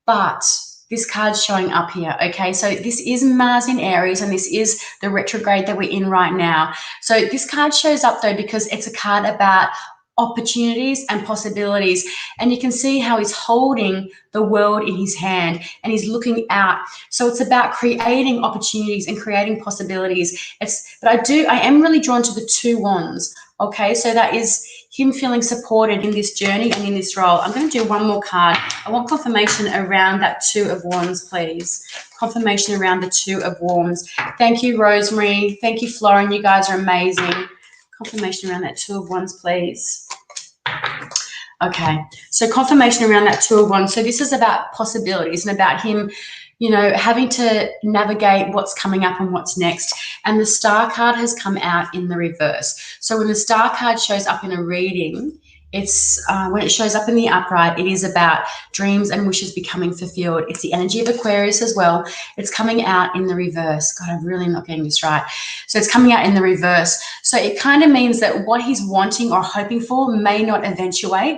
But this card's showing up here, okay? So this is Mars in Aries, and this is the retrograde that we're in right now. So this card shows up, though, because it's a card about opportunities and possibilities. And you can see how he's holding the world in his hand and he's looking out. So it's about creating opportunities and creating possibilities. But I am really drawn to the 2 wands, okay? So that is him feeling supported in this journey and in this role. I'm going to do one more card. I want confirmation around that 2 of wands, please. Confirmation around the 2 of wands. Thank you, Rosemary. Thank you, Florin. You guys are amazing. Confirmation around that 2 of wands, please. Okay, so confirmation around that 2 of wands. So this is about possibilities and about him, you know, having to navigate what's coming up and what's next. And the Star card has come out in the reverse. So when the Star card shows up in a reading, it's when it shows up in the upright, it is about dreams and wishes becoming fulfilled. It's the energy of Aquarius as well. It's coming out in the reverse. God, I'm really not getting this right. So it's coming out in the reverse. So it kind of means that what he's wanting or hoping for may not eventuate,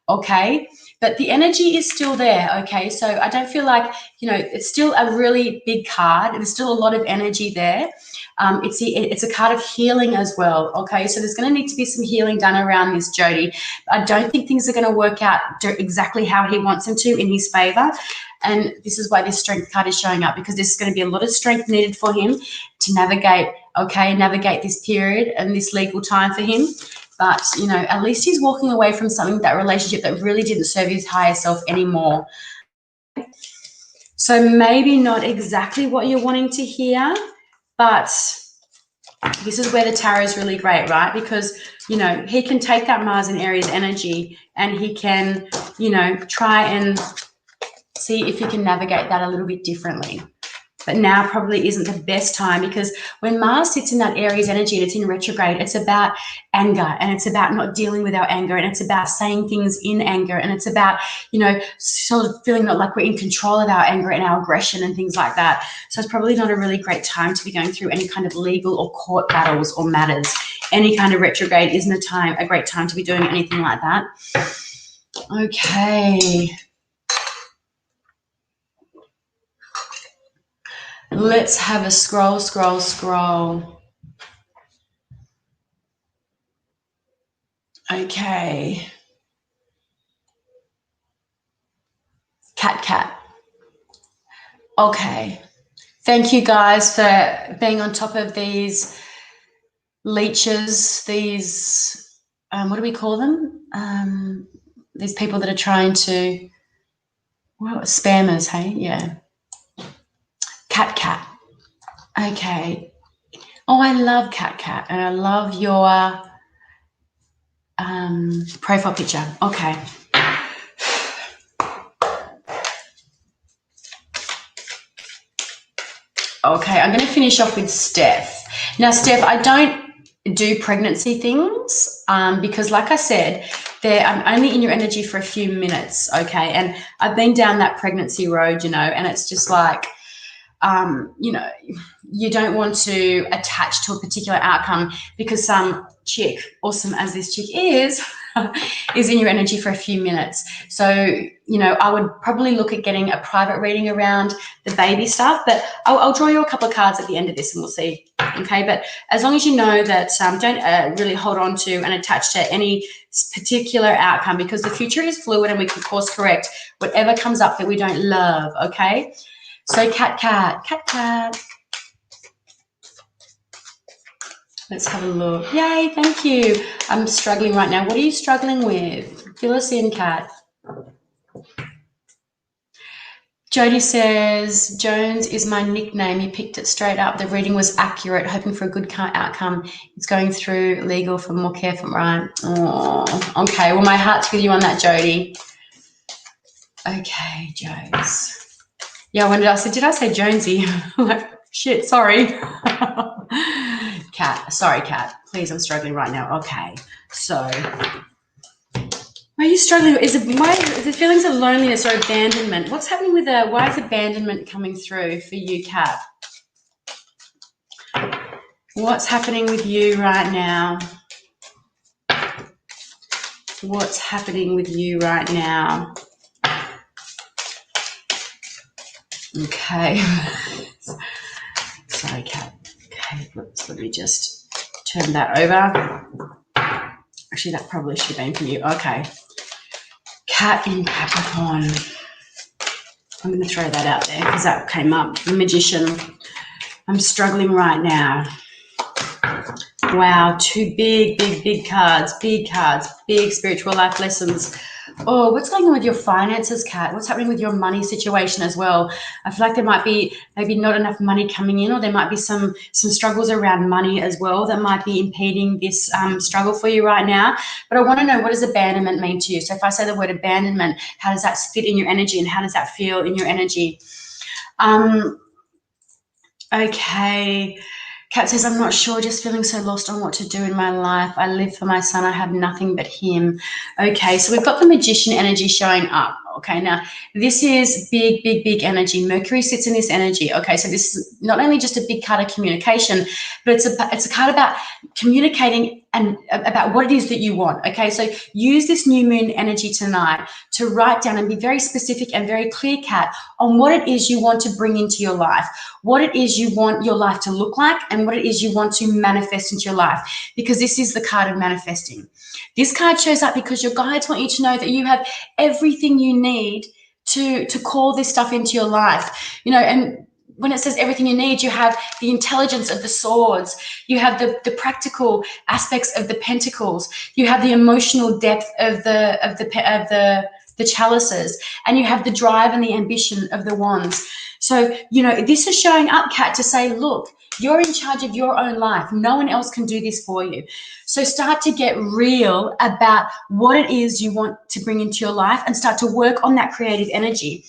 okay? But the energy is still there, okay? So I don't feel like, you know, it's still a really big card. There's still a lot of energy there. It's a card of healing as well, okay? So there's going to need to be some healing done around this, Jody. I don't think things are going to work out exactly how he wants them to in his favor. And this is why this strength card is showing up, because this is going to be a lot of strength needed for him to navigate, okay, navigate this period and this legal time for him. But, you know, at least he's walking away from something, that relationship that really didn't serve his higher self anymore. So maybe not exactly what you're wanting to hear, but this is where the tarot is really great, right? Because, you know, he can take that Mars and Aries energy and he can, you know, try and see if he can navigate that a little bit differently. But now probably isn't the best time, because when Mars sits in that Aries energy and it's in retrograde, it's about anger and it's about not dealing with our anger and it's about saying things in anger and it's about, you know, sort of feeling like we're in control of our anger and our aggression and things like that. So it's probably not a really great time to be going through any kind of legal or court battles or matters. Any kind of retrograde isn't a great time to be doing anything like that. Okay. Let's have a scroll. Okay. Cat. Okay. Thank you guys for being on top of these leeches, these, what do we call them? These people that are trying to, well, spammers, hey? Yeah. Cat. Okay. Oh, I love Cat, and I love your profile picture. Okay. Okay, I'm going to finish off with Steph. Now, Steph, I don't do pregnancy things because, like I said, I'm only in your energy for a few minutes, okay? And I've been down that pregnancy road, you know, and it's just like, you know, you don't want to attach to a particular outcome because some chick, awesome as this chick is in your energy for a few minutes. So, you know, I would probably look at getting a private reading around the baby stuff, but I'll draw you a couple of cards at the end of this and we'll see, okay? But as long as you know that don't really hold on to and attach to any particular outcome, because the future is fluid and we can course correct whatever comes up that we don't love, okay? So cat. Let's have a look. Yay, thank you. I'm struggling right now. What are you struggling with? Fill us in, Cat. Jody says, Jones is my nickname. You picked it straight up. The reading was accurate, hoping for a good outcome. It's going through legal for more care from right. Oh, okay. Well, my heart's with you on that, Jody. Okay, Jones. Yeah, when I said, Jonesy? Like, shit, sorry. Cat, sorry, Cat. Please, I'm struggling right now. Okay, so are you struggling? Is the feelings of loneliness or abandonment? What's happening with why is abandonment coming through for you, Cat? What's happening with you right now? What's happening with you right now? Okay. Sorry, Cat. Okay, let me just turn that over. Actually, that probably should have been from you. Okay. Cat in Capricorn. I'm going to throw that out there because that came up. The Magician. I'm struggling right now. Wow, two big cards, big spiritual life lessons. Oh, what's going on with your finances, Kat? What's happening with your money situation as well? I feel like there might be maybe not enough money coming in, or there might be some struggles around money as well that might be impeding this struggle for you right now. But I want to know, what does abandonment mean to you? So if I say the word abandonment, how does that fit in your energy, and how does that feel in your energy? Okay. Kat says, I'm not sure, just feeling so lost on what to do in my life. I live for my son. I have nothing but him. Okay, so we've got the Magician energy showing up. Okay, now this is big energy. Mercury sits in this energy. Okay, so this is not only just a big card of communication, but it's a card about communicating and about what it is that you want. Okay, so use this new moon energy tonight to write down and be very specific and very clear, Kat, on what it is you want to bring into your life, what it is you want your life to look like, and what it is you want to manifest into your life, because this is the card of manifesting. This card shows up because your guides want you to know that you have everything you need to call this stuff into your life. You know, and when it says everything you need, you have the intelligence of the swords, you have the practical aspects of the pentacles, you have the emotional depth of the chalices, and you have the drive and the ambition of the wands. So, you know, this is showing up, Kat, to say, look, you're in charge of your own life. No one else can do this for you. So start to get real about what it is you want to bring into your life and start to work on that creative energy.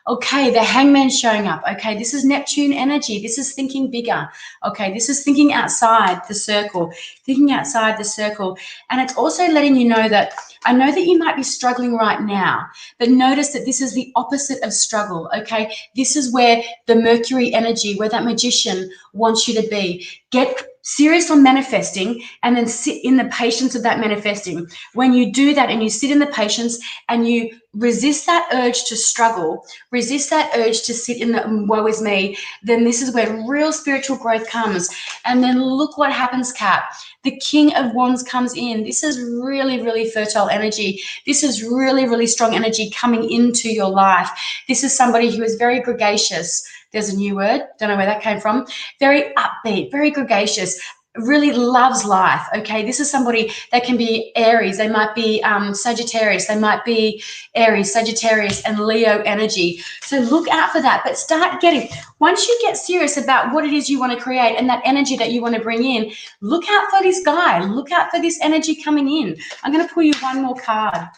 Okay, the Hangman's showing up. Okay, this is Neptune energy. This is thinking bigger. Okay, this is thinking outside the circle, And it's also letting you know that I know that you might be struggling right now, but notice that this is the opposite of struggle. Okay, this is where the Mercury energy, where that Magician wants you to be. Get serious on manifesting and then sit in the patience of that manifesting. When you do that and you sit in the patience and you resist that urge to struggle, resist that urge to sit in the woe is me, then this is where real spiritual growth comes. And then look what happens, Kat. The King of Wands comes in. This is really fertile energy. This is really strong energy coming into your life. This is somebody who is very gregarious. There's a new word, don't know where that came from. Very upbeat, very gregarious, really loves life. Okay, this is somebody that can be Aries, they might be Sagittarius, they might be Aries, Sagittarius, and Leo energy. So look out for that, but start getting, once you get serious about what it is you want to create and that energy that you want to bring in, look out for this guy, look out for this energy coming in. I'm going to pull you one more card.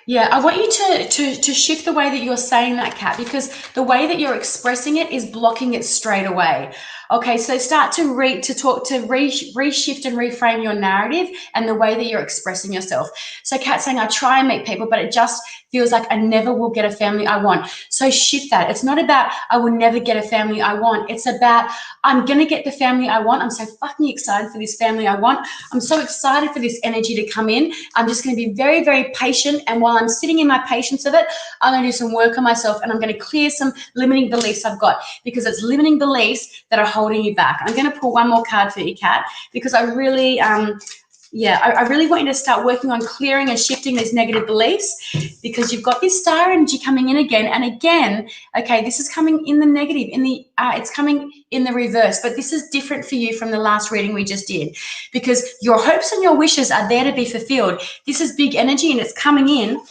Yeah, I want you to shift the way that you're saying that, Kat, because the way that you're expressing it is blocking it straight away. Okay, so start to reshift and reframe your narrative and the way that you're expressing yourself. So Kat's saying, I try and meet people, but it just feels like I never will get a family I want. So shift that. It's not about I will never get a family I want. It's about I'm going to get the family I want. I'm so fucking excited for this family I want. I'm so excited for this energy to come in. I'm just going to be very patient. And while I'm sitting in my patience of it, I'm going to do some work on myself and I'm going to clear some limiting beliefs I've got, because it's limiting beliefs that are holding you back. I'm going to pull one more card for you, Kat, because I really want you to start working on clearing and shifting these negative beliefs, because you've got this star energy coming in again and again. Okay, this is coming in the negative, it's coming in the reverse, but this is different for you from the last reading we just did, because your hopes and your wishes are there to be fulfilled. This is big energy and it's coming in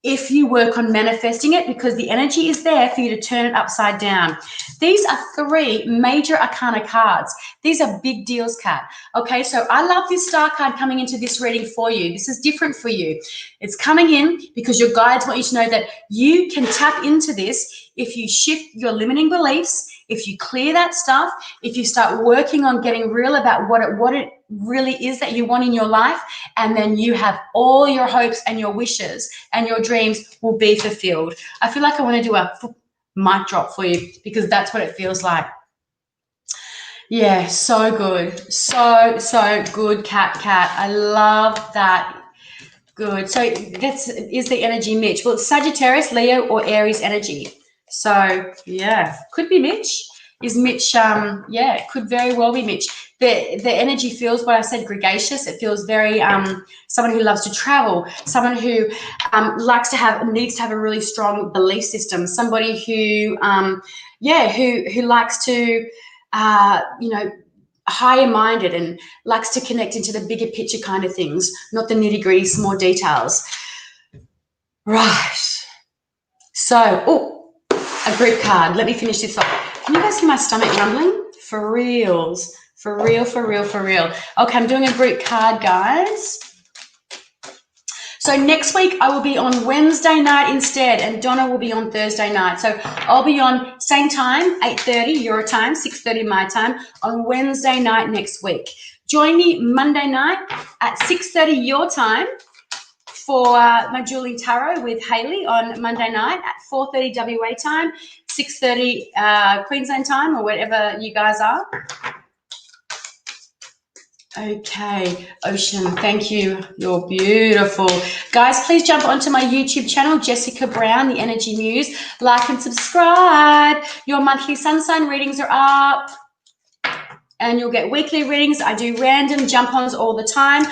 if you work on manifesting it, because the energy is there for you to turn it upside down. These are 3 major arcana cards. These are big deals, Kat. Okay, so I love this star card coming into this reading for you. This is different for you. It's coming in because your guides want you to know that you can tap into this if you shift your limiting beliefs, if you clear that stuff, if you start working on getting real about what it really is that you want in your life, and then you have all your hopes and your wishes and your dreams will be fulfilled. I feel like I want to do a mic drop for you because that's what it feels like. Yeah, so good. So good, Kat. I love that. Good. So that's is the energy Mitch. Well, it's Sagittarius, Leo, or Aries energy. So yeah, could be Mitch. Is Mitch? Yeah, it could very well be Mitch. The energy feels what I said, gregarious. It feels very someone who loves to travel, someone who needs to have a really strong belief system, somebody who who likes to higher minded and likes to connect into the bigger picture kind of things, not the nitty gritty small details. Right. So, a group card. Let me finish this off. Can you guys hear my stomach rumbling? For reals. For real. Okay, I'm doing a group card, guys. So next week I will be on Wednesday night instead, and Donna will be on Thursday night. So I'll be on same time, 8:30 your time, 6:30 my time, on Wednesday night next week. Join me Monday night at 6:30 your time for my Dueling Tarot with Hayley on Monday night at 4:30 WA time, 6:30 Queensland time, or whatever you guys are. Okay, Ocean, thank you. You're beautiful. Guys, please jump onto my YouTube channel, Jessica Brown, The Energy Muse. Like and subscribe. Your monthly sun sign readings are up. And you'll get weekly readings. I do random jump-ons all the time.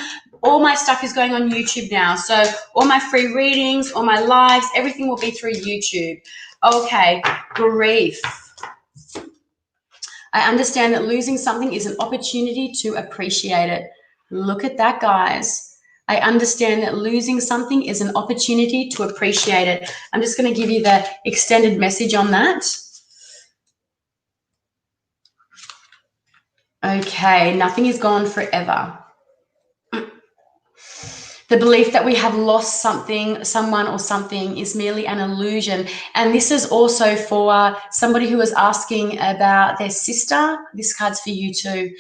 All my stuff is going on YouTube now. So all my free readings, all my lives, everything will be through YouTube. Okay, grief. I understand that losing something is an opportunity to appreciate it. Look at that, guys. I understand that losing something is an opportunity to appreciate it. I'm just going to give you the extended message on that. Okay, nothing is gone forever. The belief that we have lost something, someone or something is merely an illusion. And this is also for somebody who was asking about their sister. This card's for you too.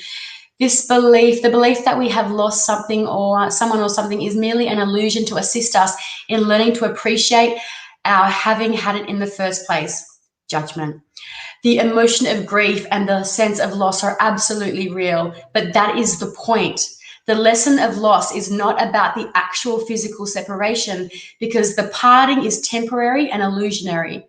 This belief, the belief that we have lost something or someone or something is merely an illusion to assist us in learning to appreciate our having had it in the first place. Judgment. The emotion of grief and the sense of loss are absolutely real, but that is the point. The lesson of loss is not about the actual physical separation because the parting is temporary and illusionary.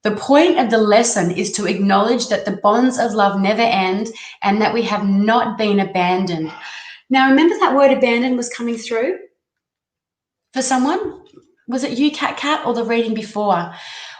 The point of the lesson is to acknowledge that the bonds of love never end and that we have not been abandoned. Now, remember that word abandoned was coming through for someone? Was it you, Kat, or the reading before?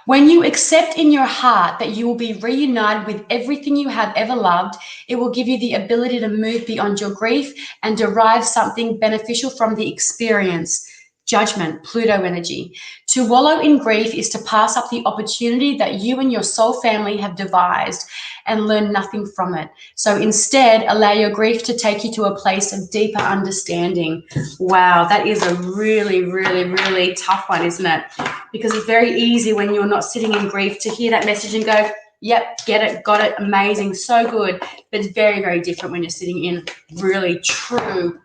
When you accept in your heart that you will be reunited with everything you have ever loved, it will give you the ability to move beyond your grief and derive something beneficial from the experience. Judgment, Pluto energy. To wallow in grief is to pass up the opportunity that you and your soul family have devised and learn nothing from it. So instead, allow your grief to take you to a place of deeper understanding. Wow, that is a really tough one, isn't it? Because it's very easy when you're not sitting in grief to hear that message and go, yep, get it, got it, amazing, so good. But it's very different when you're sitting in really true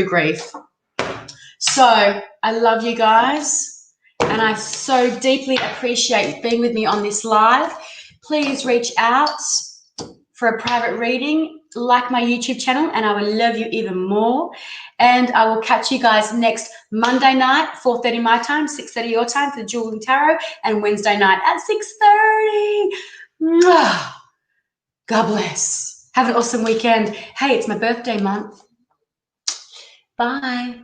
grief. So I love you guys, and I so deeply appreciate being with me on this live. Please reach out for a private reading, like my YouTube channel, and I will love you even more. And I will catch you guys next Monday night, 4:30 my time, 6:30 your time for the Dueling Tarot, and Wednesday night at 6:30. God bless. Have an awesome weekend. Hey, it's my birthday month. Bye.